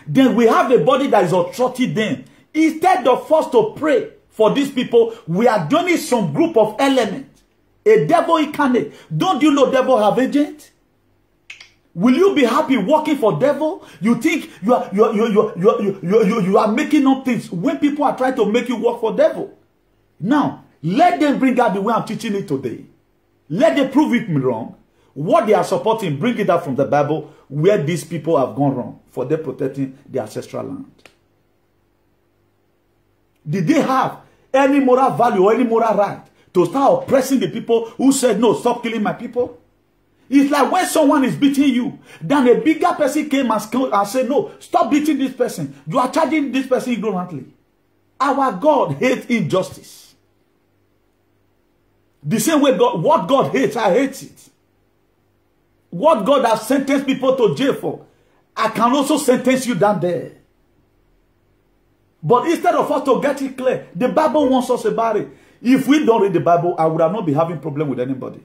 S1: Then we have a body that is authority then. Instead of us to pray for these people, we are doing some group of elements. A devil incarnate. Don't you know devil have agent? Will you be happy working for devil? You think you are making up things when people are trying to make you work for devil. Now, let them bring out the way I'm teaching it today. Let them prove it wrong. What they are supporting, bring it out from the Bible where these people have gone wrong for them protecting the ancestral land. Did they have any moral value or any moral right to start oppressing the people who said, no, stop killing my people? It's like when someone is beating you, then a bigger person came and said, no, stop beating this person. You are charging this person ignorantly. Our God hates injustice. The same way what God hates, I hate it. What God has sentenced people to jail for, I can also sentence you down there. But instead of us to get it clear, the Bible wants us about it. If we don't read the Bible, I would have not been having problem with anybody.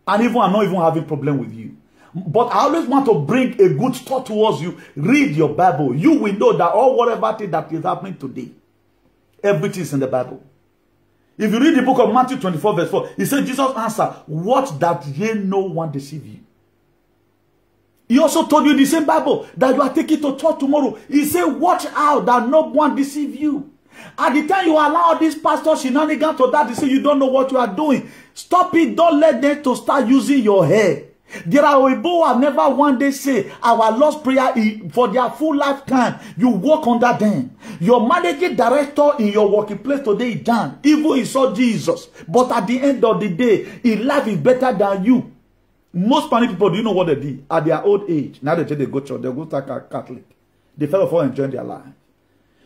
S1: And even I'm not even having problem with you. But I always want to bring a good thought towards you. Read your Bible. You will know that all whatever thing that is happening today, everything is in the Bible. If you read the book of Matthew 24 verse 4, he said, Jesus answered, what that ye no one deceive you. He also told you in the same Bible that you are taking to church tomorrow. He said, watch out that no one deceive you. At the time you allow this pastor shenanigans to that, they say you don't know what you are doing. Stop it. Don't let them to start using your hair. There are people who have never one day say our Lord's Prayer for their full lifetime. You work under them. Your managing director in your working place today is done. Even he saw Jesus. But at the end of the day, his life is better than you. Most Spanish people, do you know what they did? At their old age, now they say they go to church, they go to Catholic. They fell off and enjoying their life.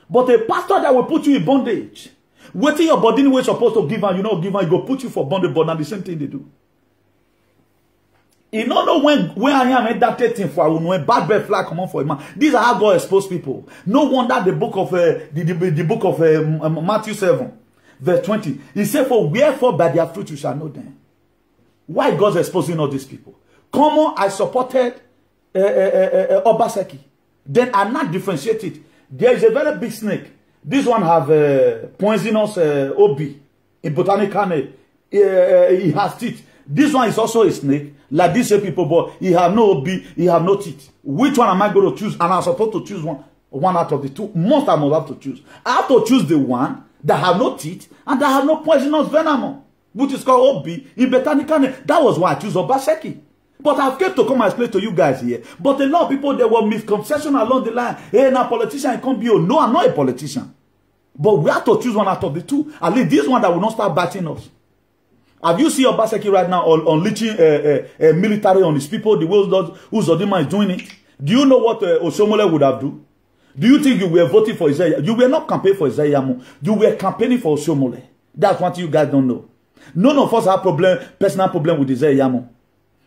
S1: But a pastor that will put you in bondage, waiting your body anyway supposed to give and you know give and he go put you for bondage, but now the same thing they do. You don't know when I am meditating for when bad breath fly come on for a man. These are how God exposed people. No wonder the book of Matthew 7, verse 20. He said, "For wherefore by their fruit you shall know them." Why God's exposing all these people? Come on, I supported Obaseki. Then I not differentiated. There is a very big snake. This one have poisonous OB in botanical name. He has teeth. This one is also a snake, like these people, but he have no OB, he have no teeth. Which one am I going to choose? And I'm supposed to choose one out of the two. Most I must have to choose. I have to choose the one that have no teeth and that have no poisonous venom, which is called OB in botanical name. That was why I choose Obaseki. But I've kept to come and explain to you guys here. But a lot of people, there were misconceptions along the line. Hey, now politician can't be. No, I'm not a politician. But we have to choose one out of the two. At least this one that will not start batting us. Have you seen Obaseki right now unleashing military on his people, the way Uzodinma is doing it? Do you know what Oshiomhole would have done? Do you think you were voting for Isaiah? You were not campaigning for Isaiah. You were campaigning for Oshiomhole. That's what you guys don't know. None of us have personal problem with Isaiah.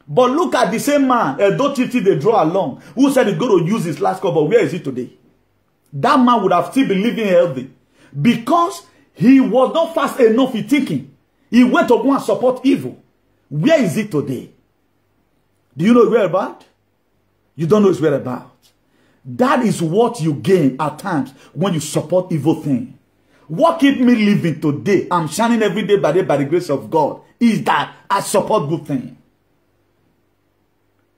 S1: But look at the same man, Edo Titi they draw along, who said he's going to use his last cover. Where is he today? That man would have still been living healthy. Because he was not fast enough in thinking. He went to go and support evil. Where is he today? Do you know his whereabouts? You don't know his whereabouts. That is what you gain at times when you support evil things. What keeps me living today, I'm shining every day by the grace of God, is that I support good things.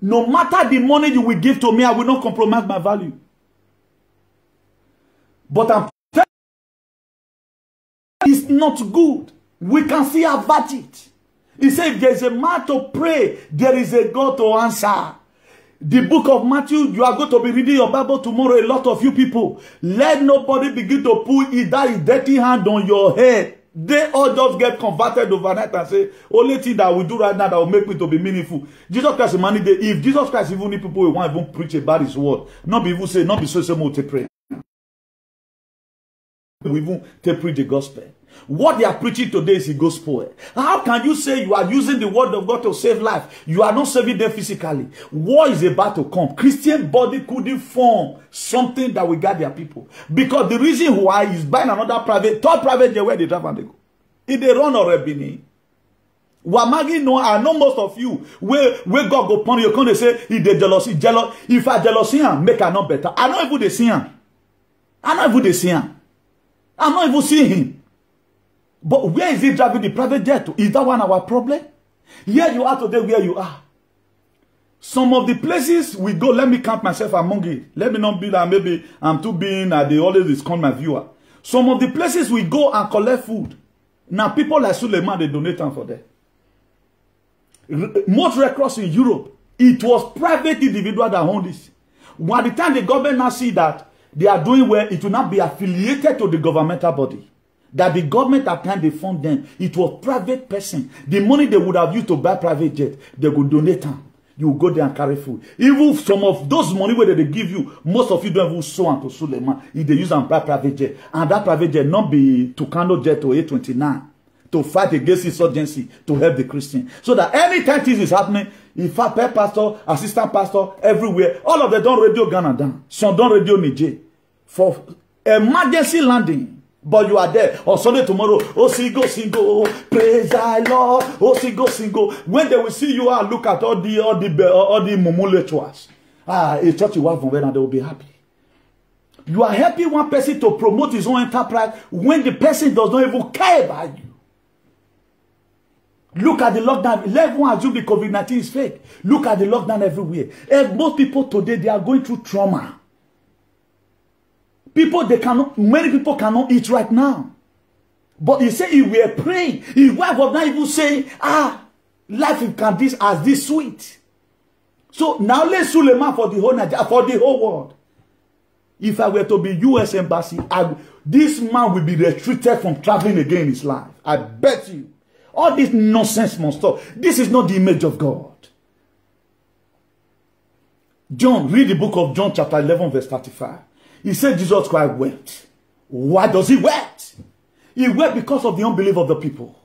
S1: No matter the money you will give to me, I will not compromise my value. But I'm telling you, it's not good. We can see avert it. He said, if there is a man to pray, there is a God to answer. The book of Matthew, you are going to be reading your Bible tomorrow, a lot of you people. Let nobody begin to put either a dirty hand on your head. They all just get converted overnight and say, only thing that we do right now that will make me to be meaningful. Jesus Christ is money. If Jesus Christ even need people who want even preach about his word, not be even say, not be so to pray. We even to preach the gospel. What they are preaching today is the gospel. How can you say you are using the word of God to save life? You are not saving them physically. War is about to come. Christian body couldn't form something that will guide their people. Because the reason why is buying another third private jet where they drive and they go. If they run or Rebini. Wamagi no, I know most of you where God go upon you, they say if they jealous. If I jealous him, make her not better. I don't even see him. I don't even see him. I'm not even seeing him. But where is he driving the private jet to? Is that one our problem? Here you are today where you are. Some of the places we go, let me count myself among it. Let me not be like maybe I'm too being they always discount my viewer. Some of the places we go and collect food. Now people like Suleiman, they donate them for them. Most Red Cross in Europe, it was private individual that owned this. By the time the government now see that they are doing well, it will not be affiliated to the governmental body. That the government at time they fund them, it was private person. The money they would have used to buy private jet, they would donate them. You will go there and carry food. Even some of those money where they give you, most of you don't even sow and to Suleiman. If they use and buy private jet, and that private jet not be Tucano jet or A29 to fight against insurgency to help the Christian. So that anytime this is happening, if I pay pastor, assistant pastor, everywhere, all of them don't radio Ghana down. Some don't radio Niger for emergency landing. But you are there on Sunday tomorrow. Oh, single, praise thy Lord. Oh, single. When they will see you and look at all the mumule tours. A church you have from where and they will be happy. You are helping one person to promote his own enterprise when the person does not even care about you. Look at the lockdown. Let everyone assume the COVID-19 is fake. Look at the lockdown everywhere. And most people today, they are going through trauma. Many people cannot eat right now. But he said, if we are praying, his wife was not even saying, life can this as this sweet. So now let's Suleiman for the whole Nigeria, for the whole world. If I were to be U.S. embassy, this man will be restricted from traveling again in his life. I bet you. All this nonsense must stop. This is not the image of God. John, read the book of John chapter 11 verse 35. He said Jesus Christ wept. Why does he wept? He wept because of the unbelief of the people.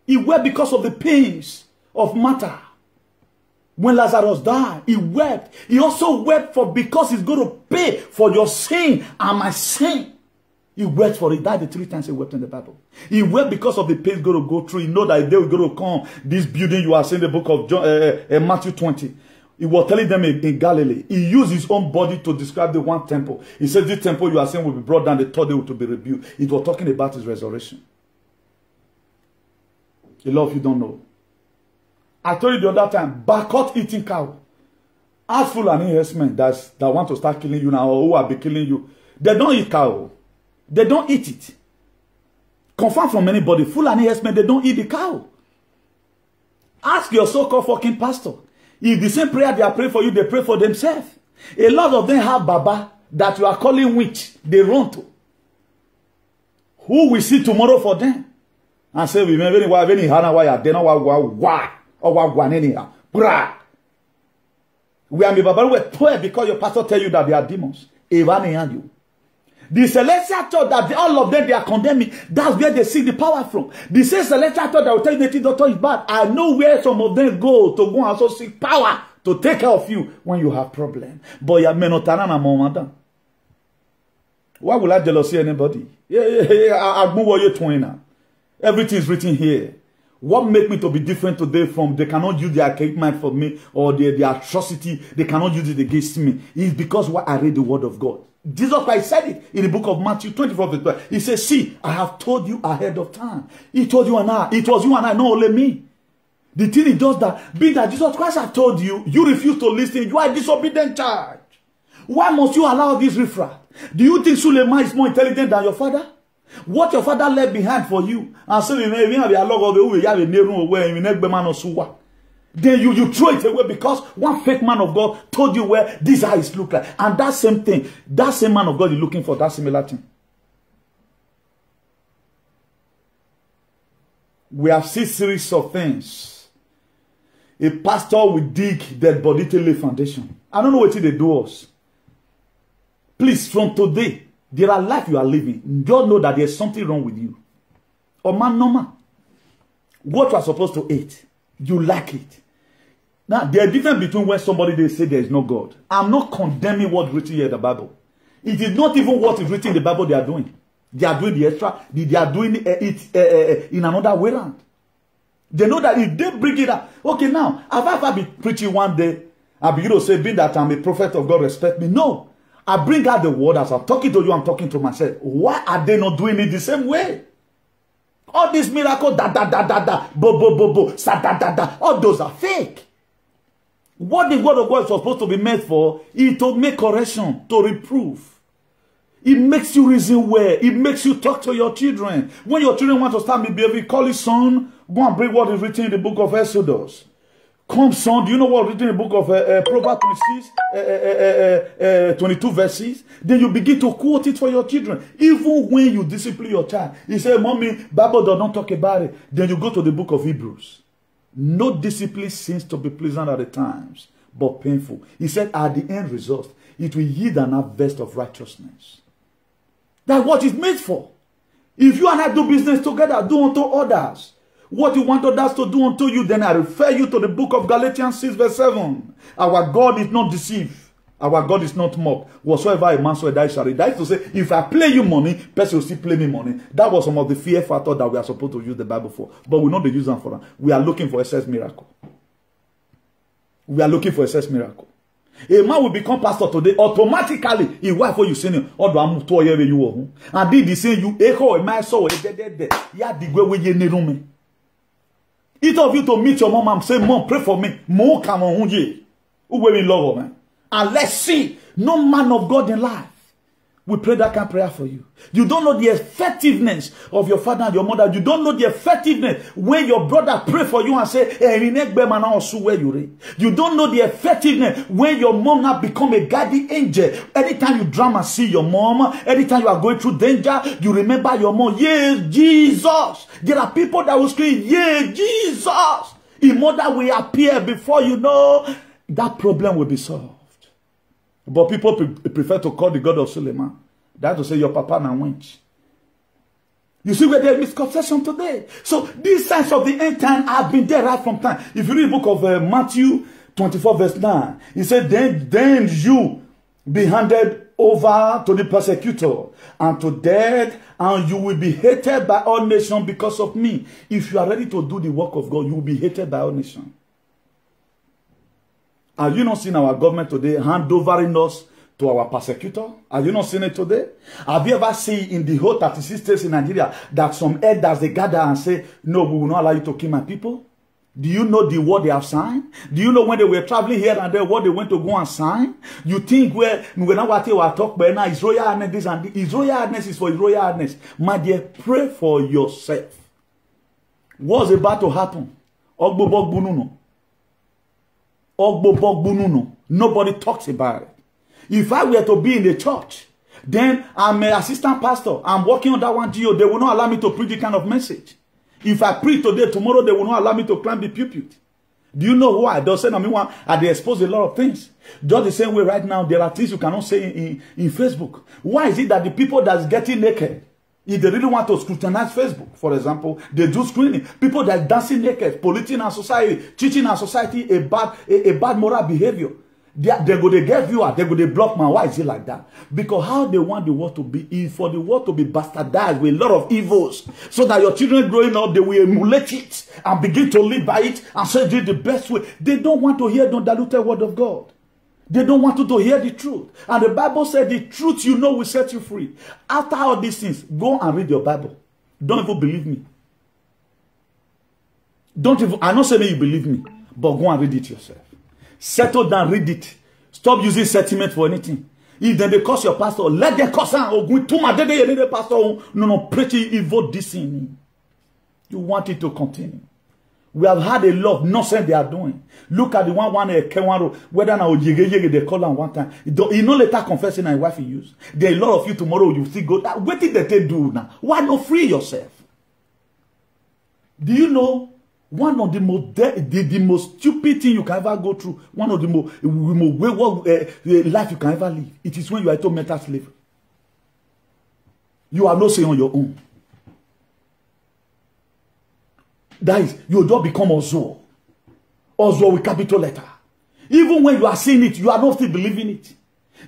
S1: He wept because of the pains of Martha. When Lazarus died, he wept. He also wept because he's going to pay for your sin and my sin. He wept for it. He died the 3 times he wept in the Bible. He wept because of the pain he's going to go through. He know that they were going to come. This building you are seeing in the book of John, Matthew 20. He was telling them in Galilee. He used his own body to describe the one temple. He said, this temple you are seeing will be brought down the 3rd day to be rebuilt. It was talking about his resurrection. A lot of you don't know. I told you the other time, Bakot eating cow. Ask Fulani herdsmen that want to start killing you now or who will be killing you. They don't eat cow. They don't eat it. Confirm from anybody. Fulani herdsmen, they don't eat the cow. Ask your so-called fucking pastor. If the same prayer they are praying for you, they pray for themselves. A lot of them have Baba that you are calling witch. They run to. Who will see tomorrow for them? And say, remember any Hana why they know why or what anyhow. We are Baba we pray because your pastor tell you that they are demons. You. The celestial thought that all of them they are condemning, that's where they see the power from. The same celestial thought that will tell you the doctor is bad. I know where some of them go to go and also seek power to take care of you when you have problem. But you may not madam. Why will I jealousy anybody? Everything is written here. What make me to be different today from they cannot use their archaic mind for me or their atrocity, they cannot use it against me. It's because what I read the word of God. Jesus Christ said it in the book of Matthew 24 verse 12. He says, see, I have told you ahead of time. He told you and I. It was you and I, not only me. The thing is just that, being that Jesus Christ has told you, you refuse to listen. You are a disobedient child. Why must you allow this riffraff? Do you think Suleiman is more intelligent than your father? What your father left behind for you. And so then you throw it away because one fake man of God told you where these eyes look like. And that same thing, that same man of God is looking for that similar thing. We have seen series of things. A pastor will dig dead body to lay foundation. I don't know what they do us. Please, from today, there are life you are living. Just know that there's something wrong with you. Or man, normal. What you are supposed to eat, you like it. Now, there's a difference between when somebody they say there is no God. I'm not condemning what's written here in the Bible. It is not even what is written in the Bible they are doing. They are doing the extra. They are doing it in another way around. They know that if they bring it up, okay, now, have I ever been preaching one day, I begin to say, being that I'm a prophet of God, respect me? No. I bring out the word as I'm talking to you, I'm talking to myself. Why are they not doing it the same way? All these miracles, all those are fake. What the word of God is supposed to be made for is to make correction, to reprove. It makes you reason well. It makes you talk to your children. When your children want to start misbehaving, call his son, go and bring what is written in the book of Exodus. Come, son, do you know what is written in the book of Proverbs 22 verses? Then you begin to quote it for your children. Even when you discipline your child, you say, Mommy, Bible does not talk about it. Then you go to the book of Hebrews. No discipline seems to be pleasant at the times, but painful. He said, at the end result, it will yield an harvest of righteousness. That's what it's made for. If you and I do business together, do unto others what you want others to do unto you, then I refer you to the book of Galatians 6 verse 7. Our God is not deceived. Our God is not mocked. Whatsoever a man shall die shall he. That is to say, if I play you money, person will still play me money. That was some of the fear factors that we are supposed to use the Bible for. But we not the use them for that. We are looking for excess miracle. We are looking for excess miracle. A man will become pastor today, automatically, his wife will you send him, or do I move to wherever you are. And did the same you echo my soul, ya the way we in the room. Each of you to meet your mom and say, Mom, pray for me. Mo come on, who will be love, man. And let's see, no man of God in life We pray that kind of prayer for you. You don't know the effectiveness of your father and your mother. You don't know the effectiveness when your brother pray for you and say, you don't know the effectiveness when your mom now become a guardian angel. Anytime you drama see your mom, anytime you are going through danger, you remember your mom. Yes, Jesus. There are people that will scream, yes, Jesus. A mother will appear before you know that problem will be solved. But people prefer to call the God of Suleiman. That's to say your papa na wench. You see where there is misconception today. So these signs of the end time have been there right from time. If you read the book of Matthew 24 verse 9, he said, then you be handed over to the persecutor and to death, and you will be hated by all nations because of me. If you are ready to do the work of God, you will be hated by all nations. Have you not seen our government today hand-overing us to our persecutor? Have you not seen it today? Have you ever seen in the whole 36 states in Nigeria that some elders, they gather and say, no, we will not allow you to kill my people? Do you know the word they have signed? Do you know when they were traveling here and there, what they went to go and sign? You think when we talk about now, His Royal Highness, this and this. His Royal Highness is for His Royal Highness. My dear, pray for yourself. What's about to happen? Nobody talks about it. If I were to be in the church, then I'm an assistant pastor. I'm working on that one GO. They will not allow me to preach the kind of message. If I preach today, tomorrow they will not allow me to climb the pulpit. Do you know why? They'll say, they expose a lot of things. Just the same way right now, there are things you cannot say in Facebook. Why is it that the people that's getting naked, if they really want to scrutinize Facebook, for example, they do screening. People that are dancing naked, polluting our society, teaching our society a bad moral behavior. They go to get viewer, they go to block man. Why is it like that? Because how they want the world to be is for the world to be bastardized with a lot of evils, so that your children growing up, they will emulate it and begin to live by it and say this the best way. They don't want to hear the diluted word of God. They don't want you to hear the truth. And the Bible said the truth you know will set you free. After all these things, go and read your Bible. Don't even believe me. I'm not saying you believe me, but go and read it yourself. Settle down, read it. Stop using sentiment for anything. If then they curse your pastor, let them curse him. Pastor, no, preaching evil this thing. You want it to continue. We have had a lot of nonsense they are doing. Look at the one whether now they call on one time. You know later confessing and wife you use. There are a lot of you tomorrow you still go. What did they do now? Why not free yourself? Do you know one of the most stupid thing you can ever go through? One of the most wayward life you can ever live. It is when you are into mental slavery. You have no say on your own. That is, you don't become Ozuo. Ozuo with capital letter. Even when you are seeing it, you are not still believing it.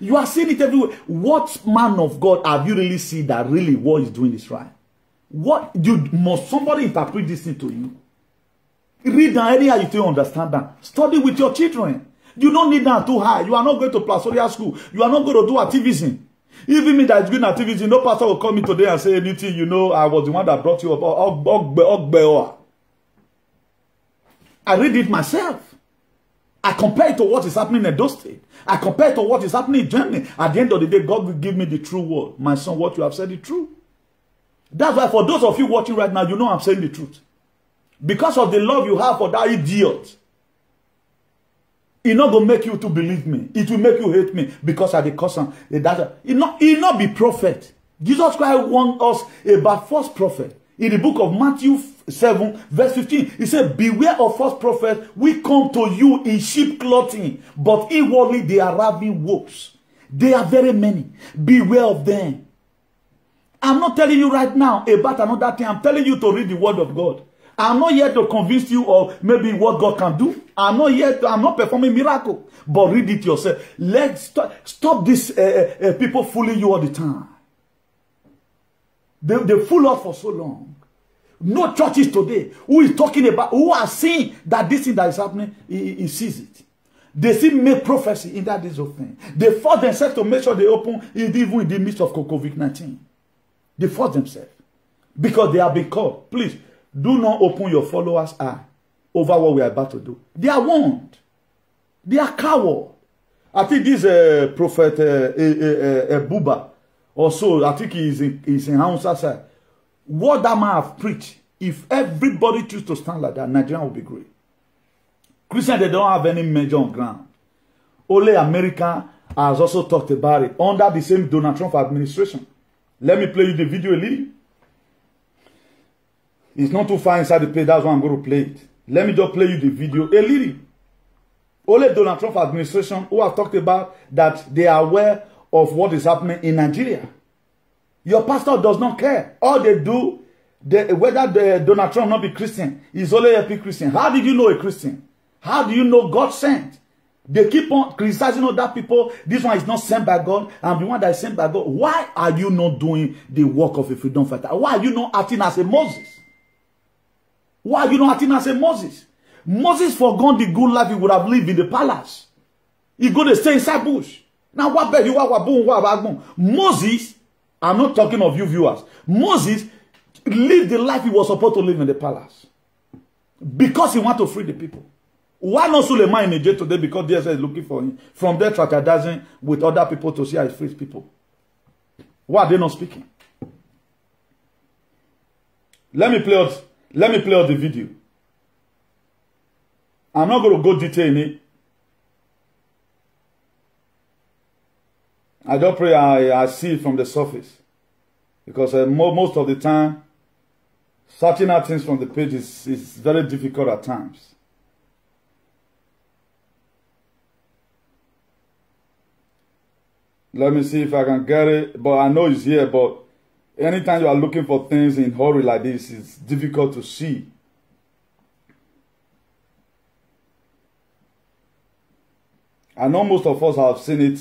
S1: You are seeing it everywhere. What man of God have you really seen that really what is doing is right? What must somebody interpret this thing to you? Read the area you don't understand that. Study with your children. You don't need that too high. You are not going to pastoral school. You are not going to do activism. Even me that is doing activism, no pastor will come in today and say anything. You know, I was the one that brought you up. I read it myself. I compare it to what is happening in Edo State. I compare it to what is happening in Germany. At the end of the day, God will give me the true word. My son, what you have said is true. That's why for those of you watching right now, you know I'm saying the truth. Because of the love you have for that idiot, it's not going to make you to believe me. It will make you hate me because of the custom. It not be prophet. Jesus Christ warned us about false prophet. In the book of Matthew 7, verse 15, he said, beware of false prophets. We come to you in sheep clothing, but inwardly they are ravening wolves. They are very many. Beware of them. I'm not telling you right now about another thing. I'm telling you to read the word of God. I'm not here to convince you of maybe what God can do. I'm not performing miracle. But read it yourself. Let's stop this people fooling you all the time. They fool us for so long. No churches today who is talking about, who are seeing that this thing that is happening, he sees it. They still make prophecy in that this of thing. They force themselves to make sure they open even in the midst of COVID-19. They force themselves. Because they have been called. Please, do not open your followers' eye over what we are about to do. They are warned. They are coward. I think this prophet Buba, or so. I think he's in Hausa side. What that man have preached, if everybody choose to stand like that, Nigeria will be great. Christians, they don't have any major on ground. Only America has also talked about it under the same Donald Trump administration. Let me play you the video a little. It's not too far inside the page, that's why I'm going to play it. Let me just play you the video a little. Only Donald Trump administration who have talked about that they are aware of what is happening in Nigeria. Your pastor does not care. All they do, whether Donald Trump not be Christian, he's only a Christian. How did you know a Christian? How do you know God sent? They keep on criticizing other people. This one is not sent by God. I'm the one that is sent by God. Why are you not doing the work of a freedom fighter? Why are you not acting as a Moses? Why are you not acting as a Moses? Moses forgot the good life he would have lived in the palace. He go to stay inside bush. Now what bet you what Moses, I'm not talking of you viewers. Moses lived the life he was supposed to live in the palace. Because he wanted to free the people. Why not Suleiman in the jail today? Because DSS is looking for him. From there, strategizing with other people to see how he frees people. Why are they not speaking? Let me play out the video. I'm not going to go detail in it. I don't pray I see it from the surface. Because most of the time, searching out things from the page is very difficult at times. Let me see if I can get it. But I know it's here. But anytime you are looking for things in hurry like this, it's difficult to see. I know most of us have seen it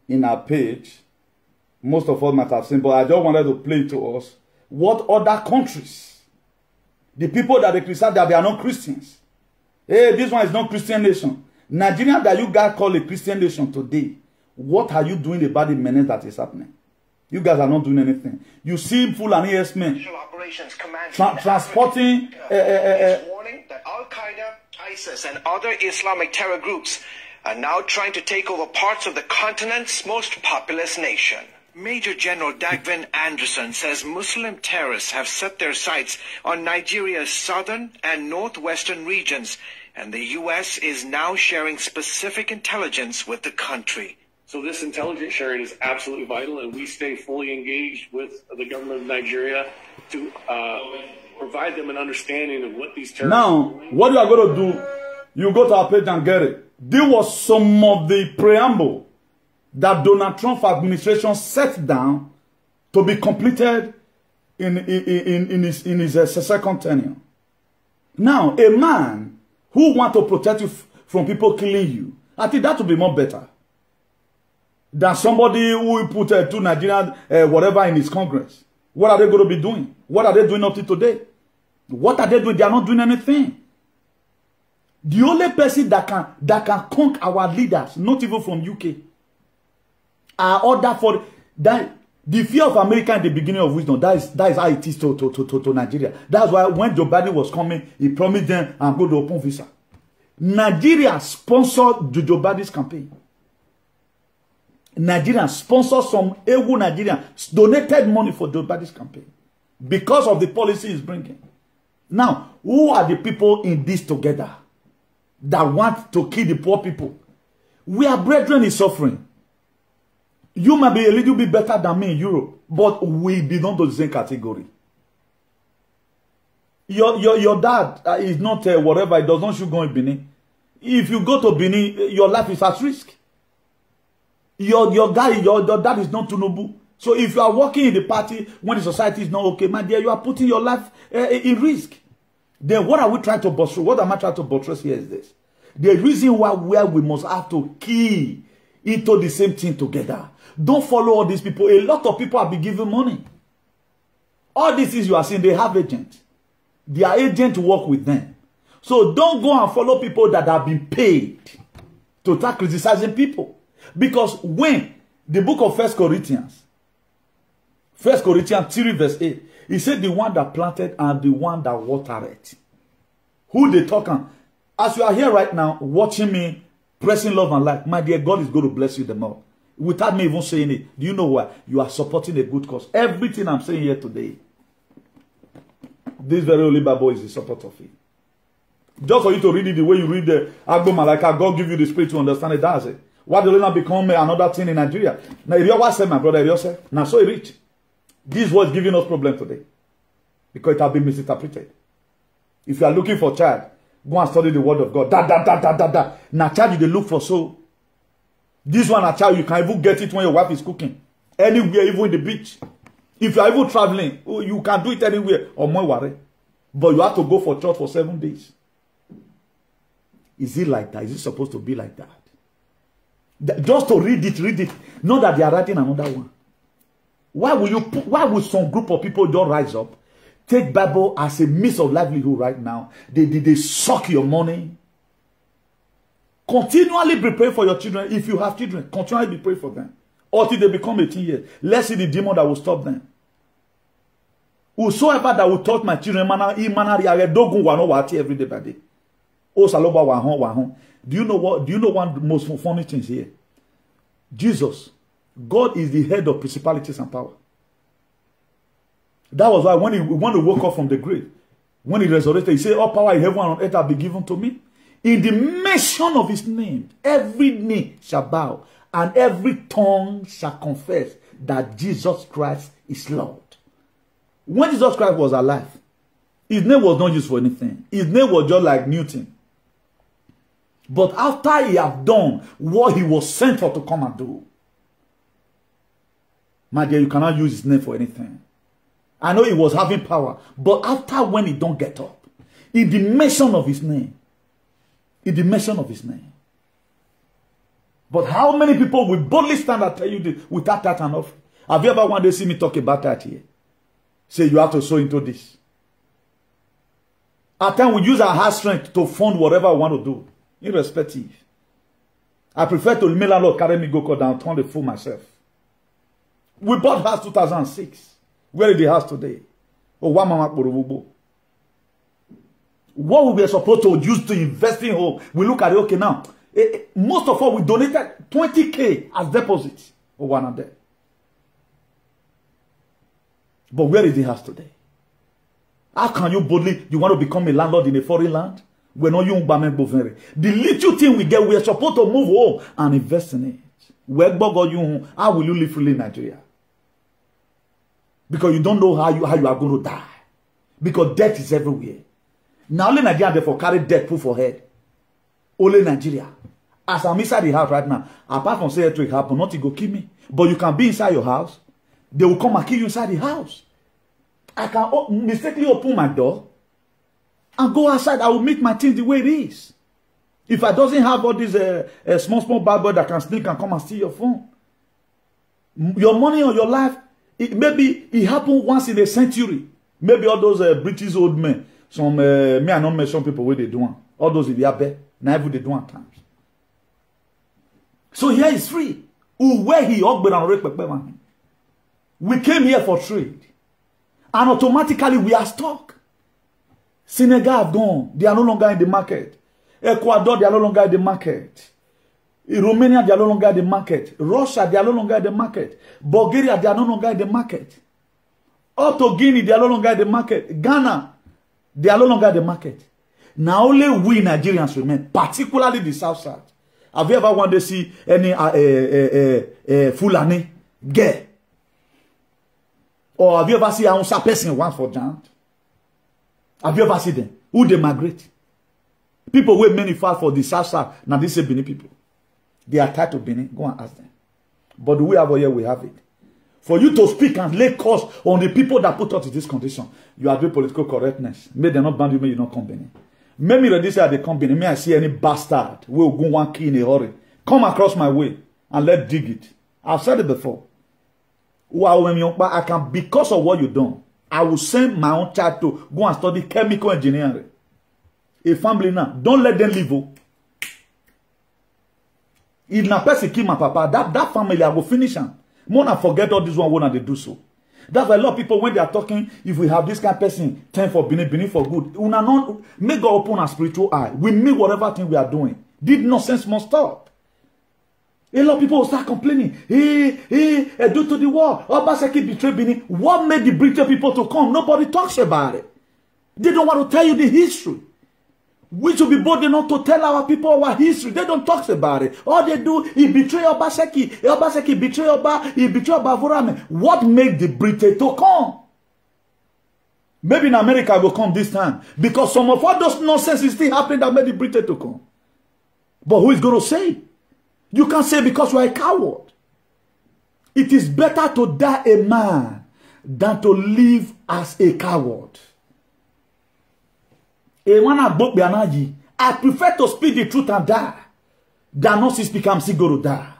S1: in our page. Most of us might have seen, but I just wanted to play to us what other countries, the people that they criticize that they are not Christians. Hey, this one is not Christian nation. Nigeria that you guys call a Christian nation today. What are you doing about the menace that is happening? You guys are not doing anything. You see Fulani men transporting
S4: warning that Al-Qaeda, ISIS, and other Islamic terror groups are now trying to take over parts of the continent's most populous nation. Major General Dagvin Anderson says Muslim terrorists have set their sights on Nigeria's southern and northwestern regions, and the U.S. is now sharing specific intelligence with the country.
S5: So this intelligence sharing is absolutely vital, and we stay fully engaged with the government of Nigeria to provide them an understanding of what these terrorists
S1: are doing. Now, what you are going to do, you go to our page and get it. There was some of the preamble that Donald Trump administration set down to be completed in his second tenure. Now, a man who wants to protect you from people killing you, I think that would be more better than somebody who put two Nigerian whatever in his Congress. What are they going to be doing? What are they doing up to today? What are they doing? They are not doing anything. The only person that can conquer our leaders, not even from UK, are order for that. The fear of America in the beginning of wisdom. That is how it is to Nigeria. That's why when Joe Biden was coming, he promised them I'm going to open visa. Nigeria sponsored Joe Biden's campaign. Nigeria sponsored some EU Nigerian donated money for Joe Biden's campaign because of the policy he's bringing. Now, who are the people in this together that want to kill the poor people? We are brethren in suffering. You might be a little bit better than me in Europe, but we belong to the same category. Your dad is not whatever. It does not should go in Benin. If you go to Benin, your life is at risk. Your dad is not Tinubu. So if you are working in the party when the society is not okay, my dear, you are putting your life in risk. Then what are we trying to buttress? What am I trying to buttress here is this. The reason why we must have to key into the same thing together. Don't follow all these people. A lot of people have been given money. All these things you are seeing, they have agents. Their agent work with them. So don't go and follow people that have been paid to start criticizing people. Because when the book of 1 Corinthians 3 verse 8, he said the one that planted and the one that watered it. Who they talking? As you are here right now, watching me, pressing love and like, my dear, God is going to bless you the more. without me even saying it. Do you know what? You are supporting a good cause. Everything I'm saying here today, this very holy Bible is the support of it. Just for you to read it the way you read the Agbo Malaika, God give you the spirit to understand it. That's it. Why did it not become another thing in Nigeria? Now, if you what said, my brother, if you said, now so rich. This was giving us problem today. Because it has been misinterpreted. If you are looking for a child, go and study the word of God. Now child you look for so. This one a child, you can even get it when your wife is cooking. Anywhere, even in the beach. If you are even traveling, you can do it anywhere. Or more worry. But you have to go for church for 7 days. Is it like that? Is it supposed to be like that? Just to read it. Not that they are writing another one. Why will some group of people just rise up, take Bible as a means of livelihood right now? They suck your money. Continually be praying for your children. If you have children, continually be praying for them. Until they become 18 years. Let's see the demon that will stop them. Whosoever that will touch my children, every day by day. Do you know what? Do you know one of the most funny things here? Jesus, God is the head of principalities and power. That was why when he woke up from the grave, when he resurrected, he said, all power in heaven and on earth have been given to me. In the mention of his name, every knee shall bow and every tongue shall confess that Jesus Christ is Lord. When Jesus Christ was alive, his name was not used for anything. His name was just like Newton. But after he had done what he was sent for to come and do, my dear, you cannot use his name for anything. I know he was having power, but after when he don't get up, in the mention of his name, But how many people will boldly stand and tell you this without that and offering? Have you ever one day seen me talk about that here? Say you have to sow into this. At times we use our hard strength to fund whatever I want to do. Irrespective. I prefer to remain landlord, carry me, go down, turn the fool myself. We bought house 2006. Where is the house today? What we were supposed to use to invest in home, we look at it, okay, now. Most of all, we donated 20K as deposits. One of them. But where is the house today? How can you boldly, you want to become a landlord in a foreign land? We're not young Bamen Bovere. The little thing we get, we are supposed to move home and invest in it. How will you live freely in Nigeria? Because you don't know how you are going to die. Because death is everywhere. Now only Nigeria therefore carry death proof for head. Only Nigeria. As I'm inside the house right now, apart from saying it happen, nothing go kill me. But you can be inside your house. They will come and kill you inside the house. I can mistakenly open my door and go outside. I will make my things the way it is. If I doesn't have all these small bad boy that can sneak and come and steal your phone. Your money or your life, maybe it happened once in a century. Maybe all those British old men, some me I not mention people where they do one. All those if they are bad, now they do one times. So here is free. Where he we came here for trade. And automatically we are stuck. Senegal have gone. They are no longer in the market. Ecuador, they are no longer in the market. Romania, they are no longer in the market. Russia, they are no longer in the market. Bulgaria, they are no longer in the market. Otto Guinea, they are no longer in the market. Ghana, they are no longer in the market. Now only we Nigerians remain, particularly the South Side. Have you ever wanted to see any Fulani girl? Or have you ever seen a Hausa person once for giant? Have you ever seen them? Who they migrate? People who many far for the South Side. Now these are Benin people. They are tied to Benin. Go and ask them. But the way over here we have it. For you to speak and lay curse on the people that put us in this condition, you are doing political correctness. May they not ban you, may you not come Benin. May me ready say they come Benin. May I see any bastard who will go one key in a hurry. Come across my way and let's dig it. I've said it before. I can, because of what you've done, I will send my own child to go and study chemical engineering. A family now, don't let them live. If na person kill my papa, that family, I will finish them. More than forget all this one when they do so. That's why a lot of people, when they are talking, if we have this kind of person, turn for Benin for good. We not make God open our spiritual eye. We make whatever thing we are doing. This nonsense must stop. A lot of people will start complaining. Due to the war, Obaseki betrayed Benin. What made the British people to come? Nobody talks about it. They don't want to tell you the history. We should be bold enough to tell our people our history. They don't talk about it. All they do, he betrayed Obaseki. Obaseki betrayed Oba. He betrayed Obavorame. What made the British to come? Maybe in America will come this time. Because some of all those nonsense is still happening that made the British to come. But who is going to say? You can't say because you are a coward. It is better to die a man than to live as a coward. I prefer to speak the truth and die than not to speak and still go to die.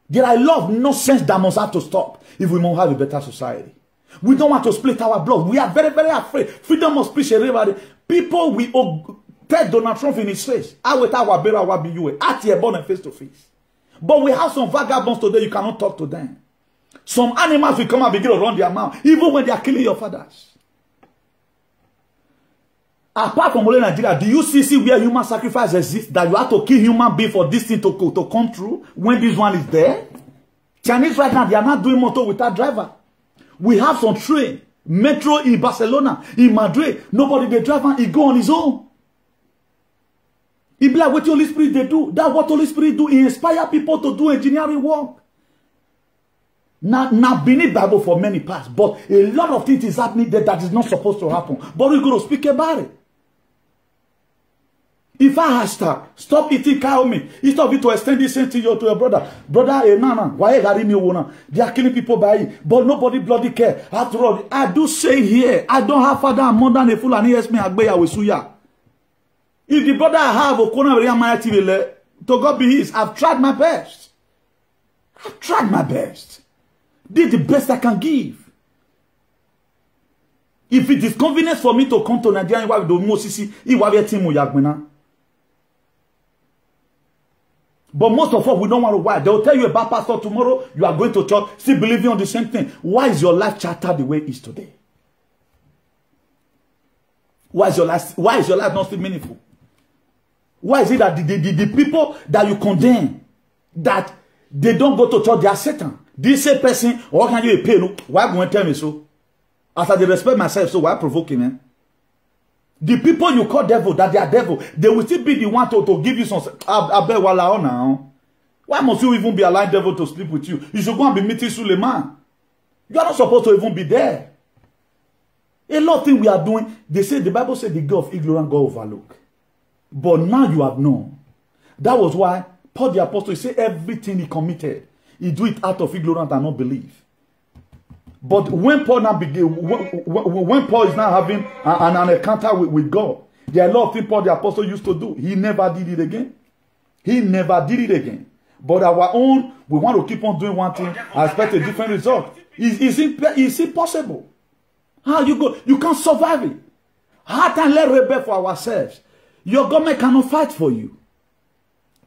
S1: There are a lot of nonsense that must have to stop if we want to have a better society. We don't want to split our blood. We are very, very afraid. Freedom of speech, everybody. People will tell Donald Trump in his face. I will tell our better, what be you at your born face to face. But we have some vagabonds today, you cannot talk to them. Some animals will come and begin to run their mouth, even when they are killing your fathers. Apart from Nigeria, do you see where human sacrifice exists? That you have to kill human being for this thing to come true when this one is there? Chinese right now, they are not doing motor without driver. We have some train, metro in Barcelona, in Madrid. Nobody the driver, he go on his own. He be like what Holy Spirit they do. That's what Holy Spirit do. He inspire people to do engineering work. Now beneath Bible for many parts, but a lot of things is happening there that is not supposed to happen. But we're going to speak about it. If I hashtag stop eating cow meat, instead of it to extend this thing to your brother, why they are killing people by it, but nobody bloody care. After all, I do say here, I don't have father and mother and a fool and he me agbeya with suya. If the brother I have to God be his, I've tried my best. I've tried my best. Did the best I can give. If it is convenient for me to come to Nigeria, but most of us, we don't want to why. They will tell you about pastor tomorrow, you are going to church, still believing on the same thing. Why is your life chartered the way it is today? Why is your life not still meaningful? Why is it that the people that you condemn, that they don't go to church, they are Satan? This same person, or can you pay? Why going to tell me so? After they respect myself, so why provoking them? The people you call devil, that they are devil, they will still be the one to give you some. Now. Why must you even be allowed devil to sleep with you? You should go and be meeting Suleiman. You are not supposed to even be there. A lot of things we are doing, they say, the Bible said the God of ignorance God overlook. But now you have known. That was why Paul the Apostle said everything he committed, he do it out of ignorance and not belief. But when Paul now began, when Paul is now having an encounter with God, there are a lot of things Paul the Apostle used to do. He never did it again. He never did it again. But our own, we want to keep on doing one thing and expect a different result. It's impossible. How you go? You can't survive it. How can let rebel for ourselves? Your government cannot fight for you.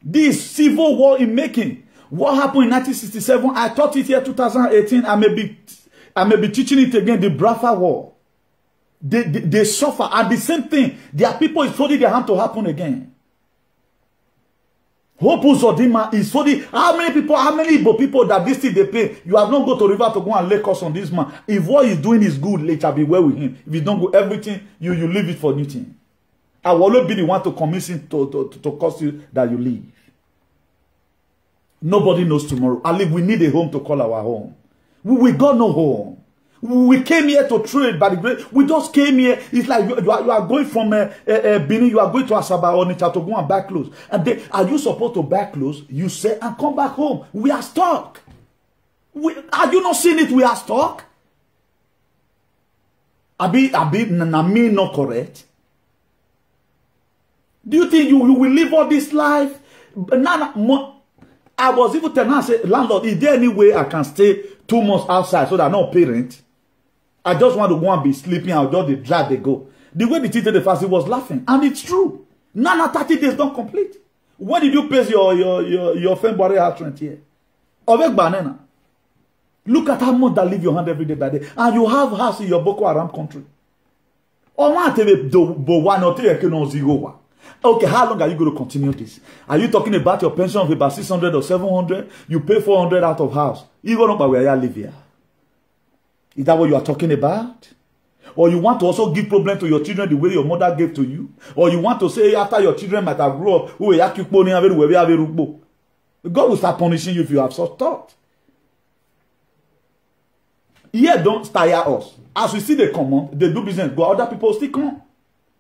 S1: This civil war in making. What happened in 1967? I taught it here 2018. I may be teaching it again. The Biafra War. They suffer. And the same thing. There are people is holding their hand to happen again. Hope Uzodinma is holding. How many Igbo people that this thing they pay? You have not go to river to go and lay curse on this man. If what he's doing is good, later be well with him. If you don't go everything, you leave it for nothing. I will always be the one to convince him to cost you that you leave. Nobody knows tomorrow. I live. We need a home to call our home. We got no home. We came here to trade by the grace. We just came here. It's like you are going from Benin, you are going to Asaba or Onitsha to go and buy clothes. And then, are you supposed to buy clothes? You say, and come back home. We are stuck. Are you not seeing it? We are stuck. Abi, me not correct. Do you think you will live all this life? I was even telling her, I said, landlord, is there any way I can stay 2 months outside so that I'm not parent? I just want to go and be sleeping. I'll just drag they go. The way the teacher the fast, he was laughing. And it's true. Now 30 days don't complete. When did you pay your February house rent here? Avec banana. Look at how much that leave your hand every day by day. And you have house in your Boko Haram country. Okay, how long are you going to continue this? Are you talking about your pension of about 600 or 700? You pay 400 out of house. You go know where you live here. Is that what you are talking about? Or you want to also give problem to your children the way your mother gave to you? Or you want to say after your children might have grown up, God will start punishing you if you have such thought. Here don't tire us. As we see they come on, they do business, but other people still come.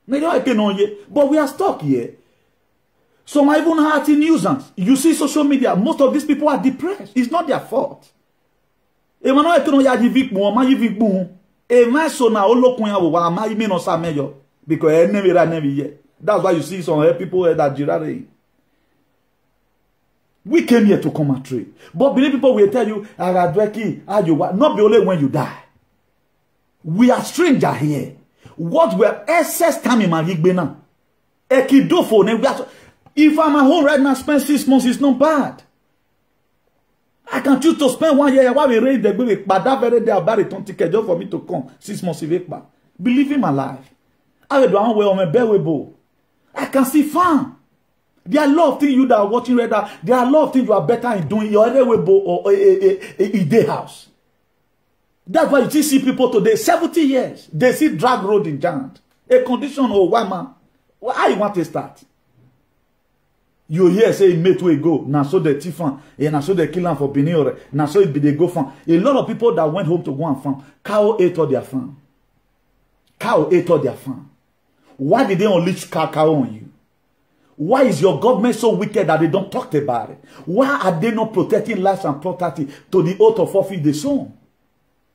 S1: But we are stuck here. Some are even hurting nuisance. You see social media, most of these people are depressed. It's not their fault. Because that's why you see some people that Girard. We came here to come and trade. But believe people will tell you, not be only when you die. We are strangers here. What we have excess time in my now. If I'm at home right now, spend 6 months, it's not bad. I can choose to spend 1 year while we raise the baby, but that very day I'll buy a ticket just for me to come 6 months. Believe in my life. I can see fun. There are a lot of things you that are watching right now. There are a lot of things you are better in doing. Your or a day house. That's why you see people today, 70 years, they see drag road in giant. A condition of why man. How you want to start? You hear say mate way go. Now so the Tifan, and now so the killing for Benio. Now so it be they go farm. A lot of people that went home to go and farm, cow ate all their farm. Cow ate all their farm. Why did they unleash cow on you? Why is your government so wicked that they don't talk about it? Why are they not protecting lives and property to the oath of office they sown?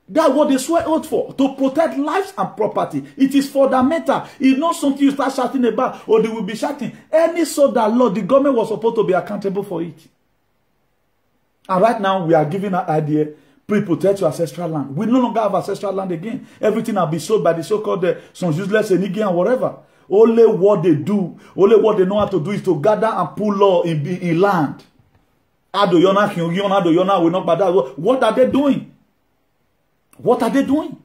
S1: That's what they swear oath for, to protect lives and property. It is fundamental. It's not something you start shouting about or they will be shouting. Any sort that law, the government was supposed to be accountable for it. And right now, we are giving an idea, protect your ancestral land. We no longer have ancestral land again. Everything has been sold by the so-called some useless Enigi and whatever. Only what they do, only what they know how to do is to gather and pull law in land. What are they doing? What are they doing?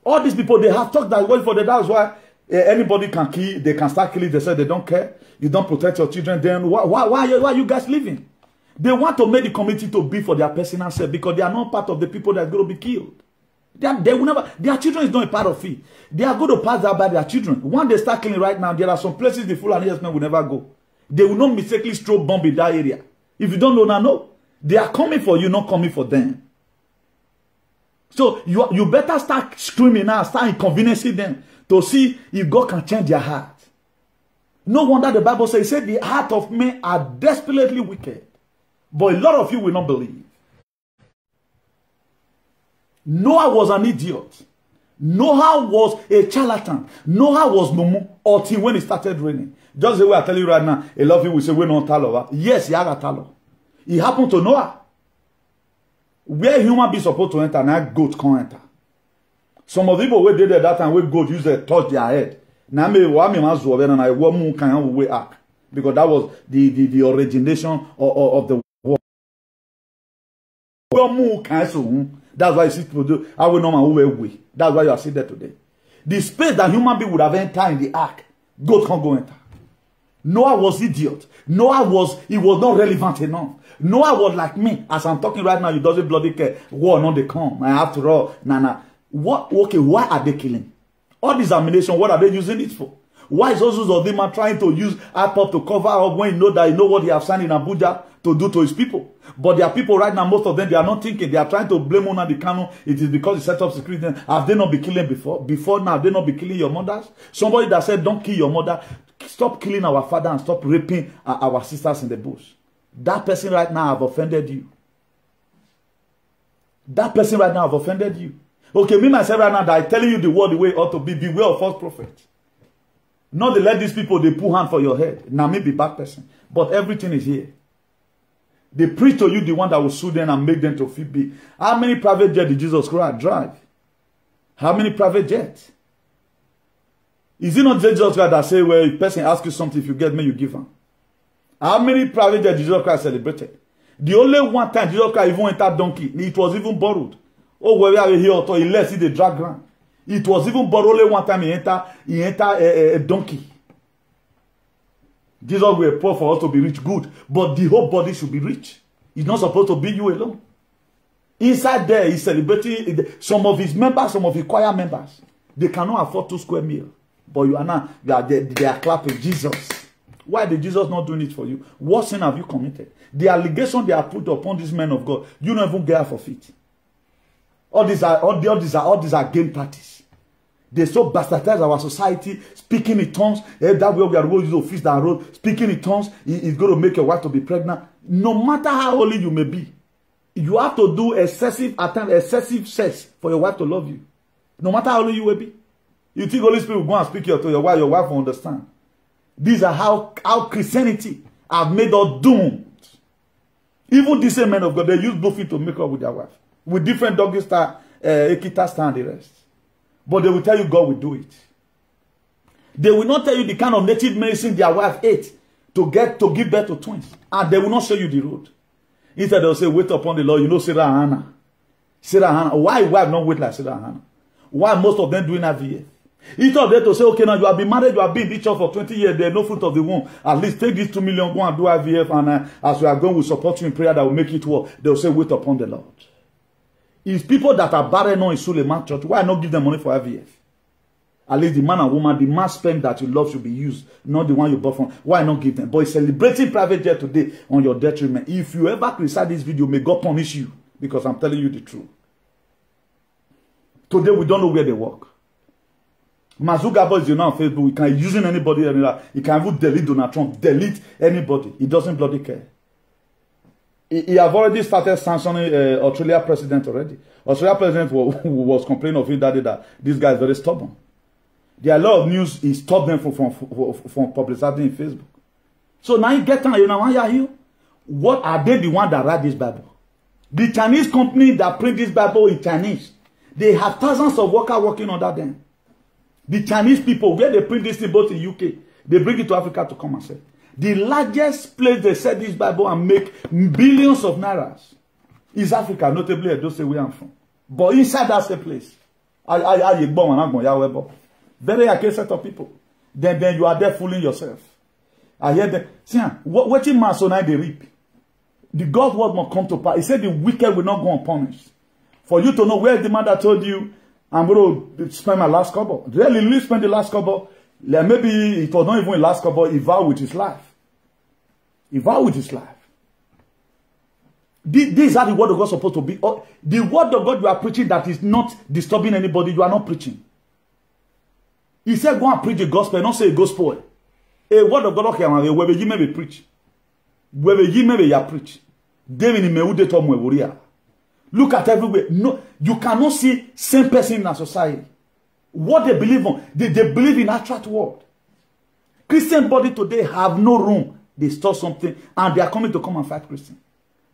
S1: All these people, they have talked that way for them. That's why anybody can kill, they can start killing. They say they don't care. You don't protect your children. Then why are you guys living? They want to make the community to be for their personal self because they are not part of the people that are going to be killed. They will never, their children is not a part of it. They are going to pass that by their children. When they start killing right now, there are some places the Fulani men will never go. They will not mistakenly stroke bomb in that area. If you don't know now, no. They are coming for you, not coming for them. So you better start screaming now, start inconveniencing them to see if God can change their heart. No wonder the Bible says the heart of men are desperately wicked. But a lot of you will not believe. Noah was an idiot. Noah was a charlatan. Noah was mumu until when it started raining. Just the way I tell you right now, a lot of people will say, we're not talo. Yes, he had a talo. It happened to Noah. Where human beings supposed to enter, now goat can't enter. Some of the people who did that time, where goat used to touch their head. Now me and I way ark. Because that was the origination of the war. That's why you see people do. I will know my way. That's why you are sitting there today. The space that human being would have entered in the ark, goat can't go enter. Noah was idiot. Noah was not relevant enough. Noah was like me. As I'm talking right now, he doesn't bloody care. War not they come. And after all, what? Okay, why are they killing? All this ammunition, what are they using it for? Why is those of them are trying to use IPOP to cover up when you know that you know what they have signed in Abuja to do to his people? But there are people right now, most of them, they are not thinking. They are trying to blame on the Kano. It is because he set up security. Have they not been killing before? Before now, have they not been killing your mothers? Somebody that said, don't kill your mother. Stop killing our father and stop raping our sisters in the bush. That person right now have offended you. That person right now have offended you. Okay, me myself right now that I'm telling you the word the way it ought to be. Beware of false prophets. Not to let these people, they pull hand for your head. Now me be bad person. But everything is here. They preach to you the one that will sue them and make them to feel big. How many private jets did Jesus Christ drive? How many private jets? Is it not Jesus Christ that say, well, if person asks you something, if you get me, you give him? How many private jets Jesus Christ celebrated? The only one time Jesus Christ even entered donkey, it was even borrowed. Oh, where we are here, he left the drag ground. It was even borrowed. Only one time he entered a donkey. Jesus will poor for us to be rich, good. But the whole body should be rich. It's not supposed to be you alone. Inside there, he's celebrating some of his members, some of his choir members. They cannot afford 2 square meals. But you are now, they are clapping Jesus. Why did Jesus not doing it for you? What sin have you committed? The allegation they have put upon these men of God, you don't even get half of it. All these are game parties. They so bastardize our society, speaking in tongues. That way we are going to use feast and road. Speaking in tongues is going to make your wife to be pregnant. No matter how holy you may be, you have to do excessive sex for your wife to love you. No matter how holy you will be. You think Holy Spirit will go and speak to your wife will understand. These are how Christianity have made us doomed. Even the same men of God, they use bluffing to make up with their wife. With different doggy style, Ekita style and the rest. But they will tell you God will do it. They will not tell you the kind of native medicine their wife ate to give birth to twins. And they will not show you the road. Instead, they'll say, wait upon the Lord. You know Sarah and Hannah. Sarah and Hannah. Why wife not wait like Sarah and Hannah? Why most of them doing IVF? Instead of them to say, okay, now you have been married, you have been in this church for 20 years, there's no fruit of the womb. At least take these 2 million, go and do IVF, and as we are going, we'll support you in prayer that will make it work. They'll say, wait upon the Lord. It's people that are barren in Suleiman Church. Why not give them money for IVF? At least the man and woman, the mass sperm that you love should be used, not the one you bought from. Why not give them? But it's celebrating private jet today on your detriment. If you ever criticize this video, may God punish you, because I'm telling you the truth. Today we don't know where they work. Mazugabo is on Facebook. He can using anybody. He can even delete Donald Trump. Delete anybody. He doesn't bloody care. He have already started sanctioning Australia president already. Australia president was complaining of him that day that this guy is very stubborn. There are a lot of news he stopped them from publicizing in Facebook. So now you get on, you know, why are you? What are they the one that write this Bible? The Chinese company that print this Bible in Chinese, they have thousands of workers working under them. The Chinese people, where they print this thing both in UK, they bring it to Africa to come and sell. The largest place they sell this Bible and make billions of nairas is Africa, notably Edo State where I'm from. But inside that same place, very against set of people. Then you are there fooling yourself. I hear them. See, watching man so now they reap. The God's word must come to pass. He said the wicked will not go unpunished. For you to know where the man that told you, I'm going to spend my last couple. Really spend the last couple. Maybe it was not even the last couple. He vowed with his life. He vowed with his life. These are the word of God supposed to be. The word of God you are preaching that is not disturbing anybody, you are not preaching. He said, go and preach the gospel, not say a gospel. A word of God, okay, where you may preach. Where you may preach. Look at everywhere. No, you cannot see same person in a society. What they believe on, they believe in abstract word. Christian body today have no room. They store something and they are coming to come and fight Christian.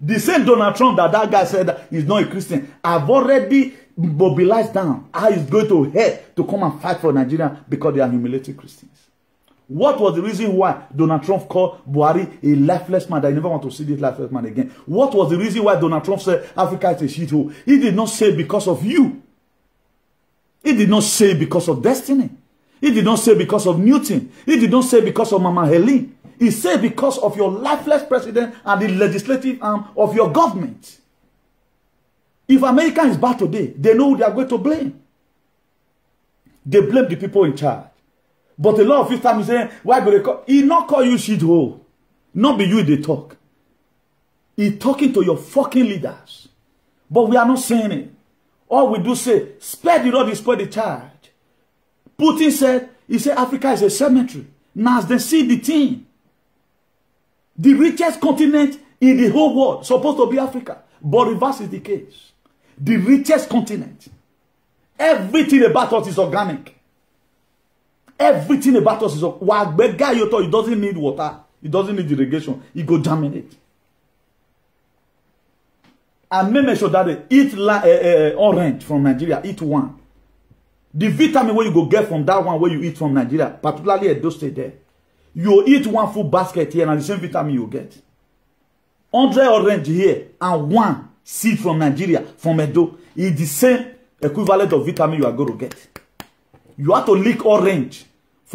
S1: The same Donald Trump that guy said that he's not a Christian, I've already mobilized down how he's going to head to come and fight for Nigeria because they are humiliating Christians. What was the reason why Donald Trump called Buhari a lifeless man that he never want to see this lifeless man again? What was the reason why Donald Trump said Africa is a shithole? He did not say because of you. He did not say because of destiny. He did not say because of Newton. He did not say because of Mama Helen. He said because of your lifeless president and the legislative arm of your government. If America is bad today, they know who they are going to blame. They blame the people in charge. But a lot of you time saying, why go they call? He not call you shithole. Not be you they talk. He talking to your fucking leaders. But we are not saying it. All we do say, spare the road, spare the charge. Putin said, he said Africa is a cemetery. Now as they see the thing. The richest continent in the whole world supposed to be Africa. But reverse is the case. The richest continent. Everything about us is organic. Everything about us is organic. It doesn't need water. It doesn't need irrigation. It go germinate. And make sure that they eat orange from Nigeria. Eat one. The vitamin where you go get from that one where you eat from Nigeria, particularly at those state there. You eat one full basket here and the same vitamin you get. 100 orange here and one seed from Nigeria, from Edo, is the same equivalent of vitamin you are going to get. You have to lick orange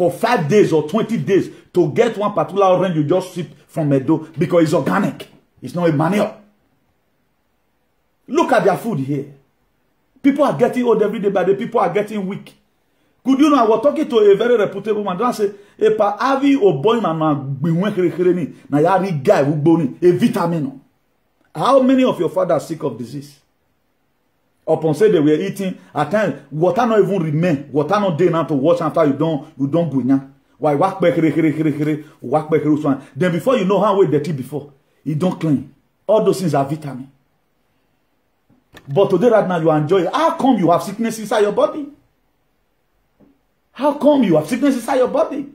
S1: for 5 days or 20 days to get one particular orange you just ship from Edo because it's organic. It's not a manure. Look at their food here. People are getting old every day, but the people are getting weak. Could you know, I was talking to a very reputable man. I say, "Epa avi o boy na gbiwen kere ni na yari guy who boni a vitamin." How many of your fathers sick of disease? Upon say they were eating at times, water not even remain. Water not day now to watch after you don't go. Why walk back walk back. Then before you know how we dirty before, you don't clean. All those things are vitamin. But today right now you enjoy it. How come you have sickness inside your body? How come you have sickness inside your body?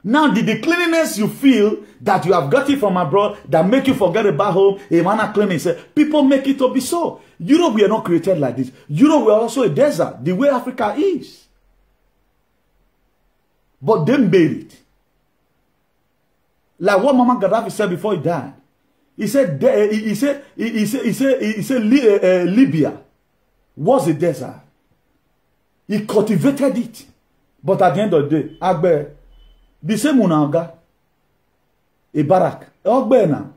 S1: Now, the cleanliness you feel that you have got it from abroad that make you forget about home, a man claiming, say, people make it to be so. Europe, we are not created like this. Europe, we are also a desert, the way Africa is. But they made it. Like what Mama Gaddafi said before he died. He said Libya was a desert. He cultivated it. But at the end of the day, Agbe, the same Munaga, a barak, now.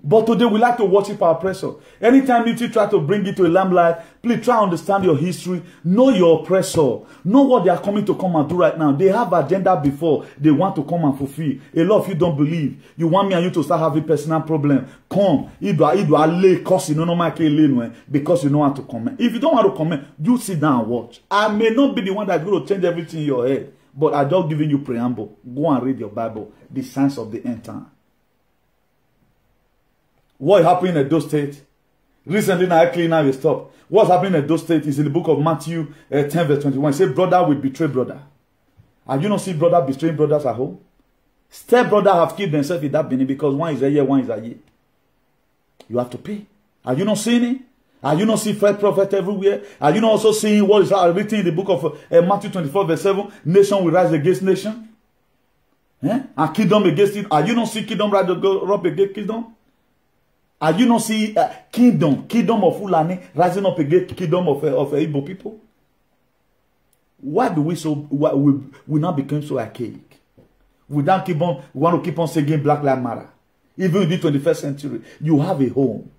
S1: But today we like to worship our oppressor. Anytime you try to bring it to a lamplight, please try to understand your history. Know your oppressor. Know what they are coming to come and do right now. They have agenda before they want to come and fulfill. A lot of you don't believe. You want me and you to start having personal problem. Come. Because you know how to comment. If you don't want to comment, you sit down and watch. I may not be the one that's going to change everything in your head. But I'm just giving you preamble. Go and read your Bible. The signs of the end time. What happened in those states? Recently, now I clean now we stop. What's happening in those states is in the book of Matthew 10 verse 21. It says, brother will betray brother. And you don't see brother betraying brothers at home? Step brother have killed themselves in that Benin because one is a year, one is a year. You have to pay. Are you not seeing it? Are you not seeing false prophet everywhere? Are you not also seeing what is written in the book of Matthew 24 verse 7? Nation will rise against nation. And kingdom against it. Are you not seeing kingdom rise up against kingdom? Are you not see kingdom of Fulani rising up against kingdom of Igbo people? Why do we not become so archaic? We want to keep on singing Black Lives Matter. Even in the 21st century, you have a home.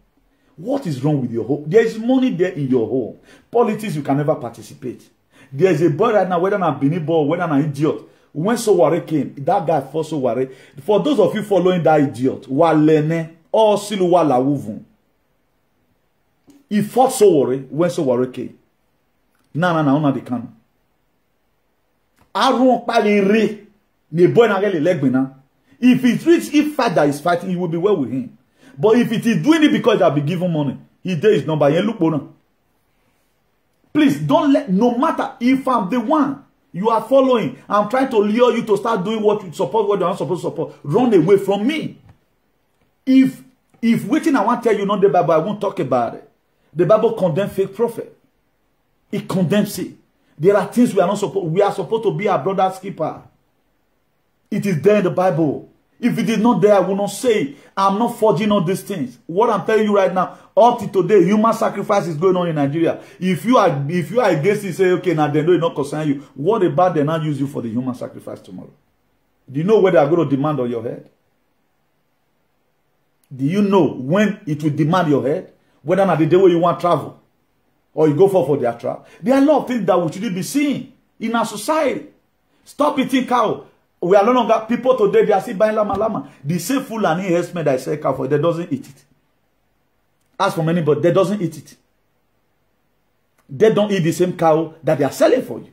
S1: What is wrong with your home? There is money there in your home. Politics, you can never participate. There is a boy right now, whether I'm Benin boy, whether I'm an idiot. When Sowore came, that guy fought Sowore. For those of you following that idiot, Walene, or Siluwa Lawuvun. He fought Sowore when Sowore came. No, they can't. Aron Palire, the boy na get leg now. If it reach, if father is fighting, he will be well with him. But if it is doing it because they have been given money, he there is number. Please don't let, no matter if I'm the one you are following, I'm trying to lure you to start doing what you support, what you're not supposed to support. Run away from me. If waiting, I want to tell you not the Bible, I won't talk about it. The Bible condemns fake prophet. It condemns it. There are things we are supposed to be our brother's keeper. It is there in the Bible. If it is not there, I will not say I'm not forging all these things. What I'm telling you right now, up to today, human sacrifice is going on in Nigeria. If you are against it, say okay, now they know it not concern you. What about they not use you for the human sacrifice tomorrow? Do you know where they are going to demand on your head? Do you know when it will demand your head? Whether not the day where you want to travel or you go for their travel. There are a lot of things that we shouldn't be seeing in our society. Stop eating cow. We are no longer people today, they are still buying lama. The same Fulani herdsmen that I sell cow for, they doesn't eat it. As for anybody, they doesn't eat it. They don't eat the same cow that they are selling for you.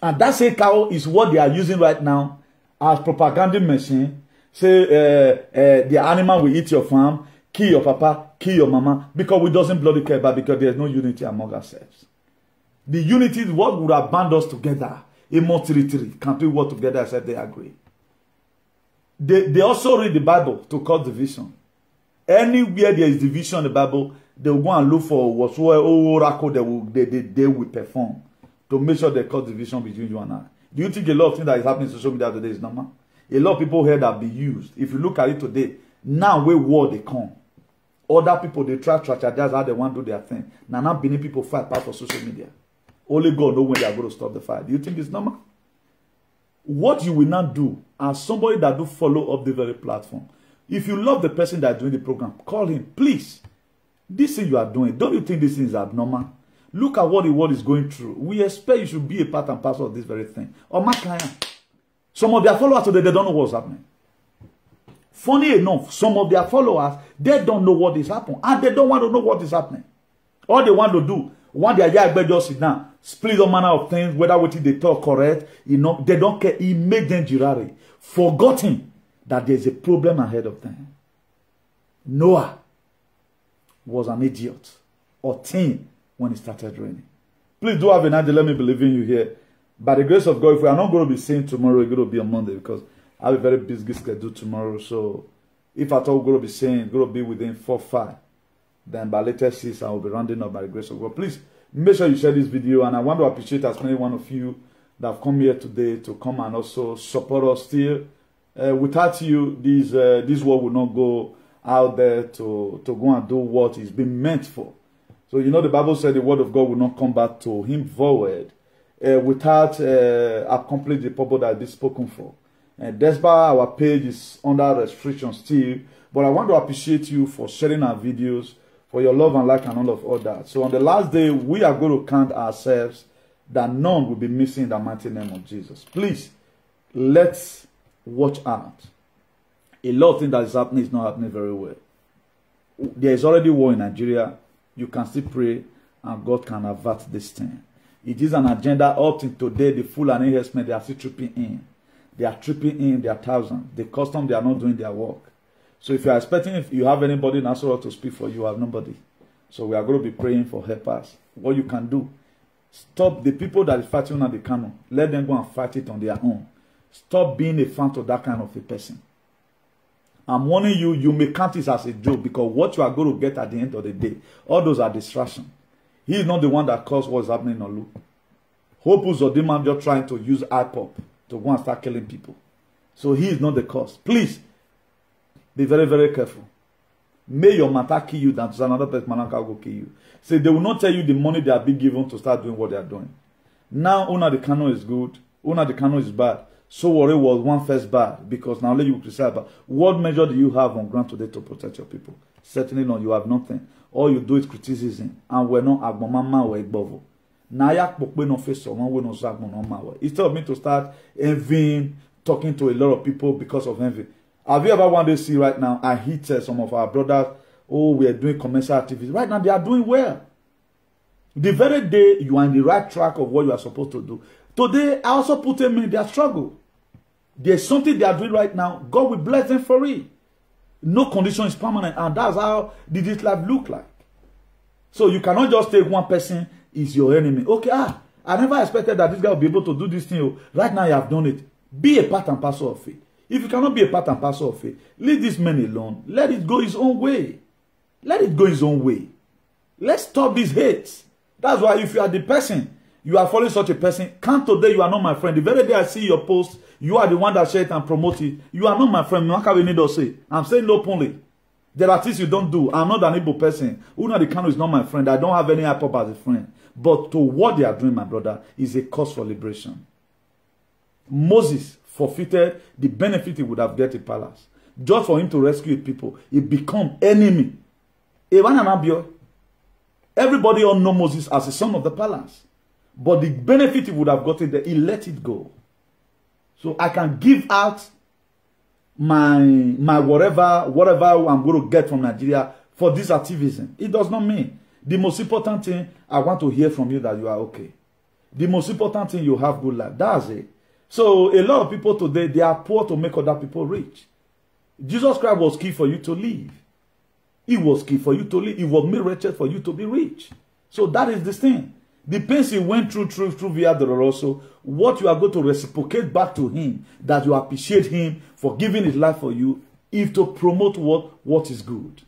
S1: And that same cow is what they are using right now as propaganda machine. Say the animal will eat your farm, kill your papa, kill your mama, because we doesn't bloody care about, because there's no unity among ourselves. The unity is what would have bound us together. A more territory. Can't we work together except they agree? They also read the Bible to cause division. Anywhere there is division in the Bible, they will go and look for whatsoever oracle they will perform to make sure they cause division between you and I. Do you think a lot of things that is happening in social media today is normal? A lot of people here that be used. If you look at it today, now where war they come. Other people, they try to strategize how they want to do their thing. Now Benin people fight part for social media. Only God knows when they are going to stop the fight. Do you think it's normal? What you will not do as somebody that do follow up the very platform, if you love the person that is doing the program, call him, please. This thing you are doing, don't you think this thing is abnormal? Look at what the world is going through. We expect you should be a part and parcel of this very thing. Or my client. Some of their followers today, they don't know what's happening. Funny enough, some of their followers, they don't know what is happening. And they don't want to know what is happening. All they want to do, one day I just sit down, split all manner of things, whether what they talk correct, you know, they don't care. It made them girare, forgotten that there's a problem ahead of them. Noah was an idiot or teen when it started raining. Please do have an idea. Let me believe in you here. By the grace of God, if we are not going to be seeing tomorrow, it's going to be on Monday because I have a very busy schedule tomorrow. So if at all we're going to be saying it's going to be within 4-5, then by latest 6, I will be rounding up by the grace of God. Please make sure you share this video. And I want to appreciate as many one of you that have come here today to come and also support us still. Without you, this world will not go out there to go and do what it's been meant for. So, you know, the Bible said the word of God will not come back to him void without accomplishing the purpose that it is spoken for. And despite our page is under restriction still, but I want to appreciate you for sharing our videos, for your love and like and all of that. So on the last day, we are going to count ourselves that none will be missing in the mighty name of Jesus. Please, let's watch out. A lot of things that is happening is not happening very well. There is already war in Nigeria. You can still pray and God can avert this thing. It is an agenda up to today. The full and investment, they are still tripping in. They are tripping in their thousands. The custom, they are not doing their work. So if you are expecting, if you have anybody in Nasarawa to speak for you, you have nobody. So we are going to be praying for helpers. What you can do, stop the people that are fighting on the Kano. Let them go and fight it on their own. Stop being a fan to that kind of a person. I'm warning you, you may count this as a joke because what you are going to get at the end of the day, all those are distractions. He is not the one that caused what's happening in Olu. Hope Uzodimam just trying to use IPOP to go and start killing people. So he is not the cause. Please, be very, very careful. May your matter kill you than to another person will kill you. Say they will not tell you the money they are being given to start doing what they are doing. Now, Una the Kano is good. Una the Kano is bad. So worry was one first bad because now let you criticize. But what measure do you have on ground today to protect your people? Certainly not. You have nothing. All you do is criticism. And we're not agbomama or egbovo. Nayak pokpe no face someone we no zagmo no mawe. Instead of me to start envying, talking to a lot of people because of envy. Have you ever one day see right now? I hit some of our brothers. Oh, we are doing commercial activities. Right now they are doing well. The very day you are in the right track of what you are supposed to do. Today I also put them in their struggle. There's something they are doing right now. God will bless them for it. No condition is permanent. And that's how did this life look like. So you cannot just take one person is your enemy. Okay, I never expected that this guy will be able to do this thing. Right now you have done it. Be a part and parcel of it. If you cannot be a part and parcel of it, leave this man alone. Let it go his own way. Let it go his own way. Let's stop these hates. That's why if you are the person, you are following such a person, come today, you are not my friend. The very day I see your post, you are the one that share it and promote it. You are not my friend. I'm saying openly. There are things you don't do. I'm not an able person. Una the Kano is not my friend. I don't have any hype as a friend. But to what they are doing, my brother, is a cause for liberation. Moses forfeited the benefit he would have get a palace. Just for him to rescue people, he become enemy. Everybody all know Moses as a son of the palace. But the benefit he would have gotten there, he let it go. So I can give out my whatever I'm going to get from Nigeria for this activism. It does not mean. The most important thing, I want to hear from you that you are okay. The most important thing, you have good life. That's it. So a lot of people today, they are poor to make other people rich. Jesus Christ was key for you to live. He was key for you to live. He was made wretched for you to be rich. So that is the thing. The pains he went through via the also, what you are going to reciprocate back to him, that you appreciate him for giving his life for you, is to promote what is good.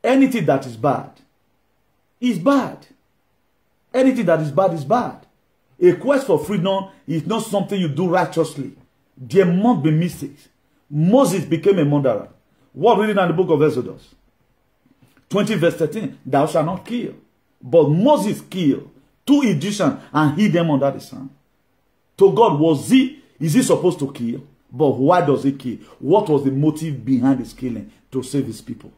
S1: Anything that is bad is bad. Anything that is bad is bad. A quest for freedom is not something you do righteously. There must be mistakes. Moses became a murderer. What reading in the book of Exodus? 20 verse 13, thou shalt not kill. But Moses killed 2 Egyptians and hid them under the sand. To God, is he supposed to kill? But why does he kill? What was the motive behind his killing? To save his people.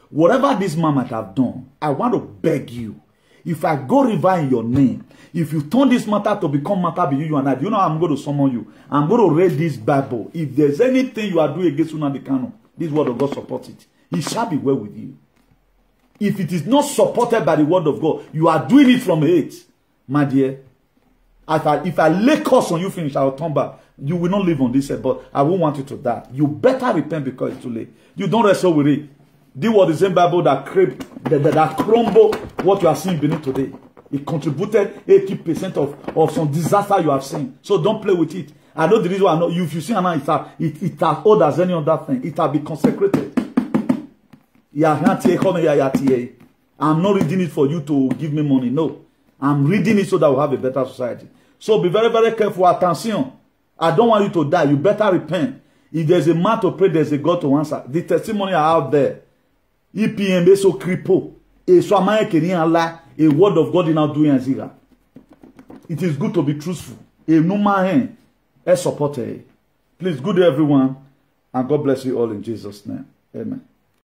S1: Whatever this man might have done, I want to beg you, if I go river in your name, if you turn this matter to become matter between you and I, you know I'm going to summon you. I'm going to read this Bible. If there's anything you are doing against Nnamdi Kanu, this word of God supports it. It shall be well with you. If it is not supported by the word of God, you are doing it from hate. My dear, if I lay curse on you, finish, I will turn back. You will not live on this earth, but I won't want you to die. You better repent because it's too late. You don't wrestle with it. This was the same Bible that crumbled what you are seeing beneath today. It contributed 80% of some disaster you have seen. So don't play with it. I know the reason why. If you see Anna, it has old as any other thing. It has been consecrated. I'm not reading it for you to give me money. No. I'm reading it so that we'll have a better society. So be very, very careful. Attention. I don't want you to die. You better repent. If there's a man to pray, there's a God to answer. The testimony are out there. EPMB so cripple. A word of God is now doing as it is good to be truthful. Please, good day everyone, and God bless you all in Jesus' name. Amen.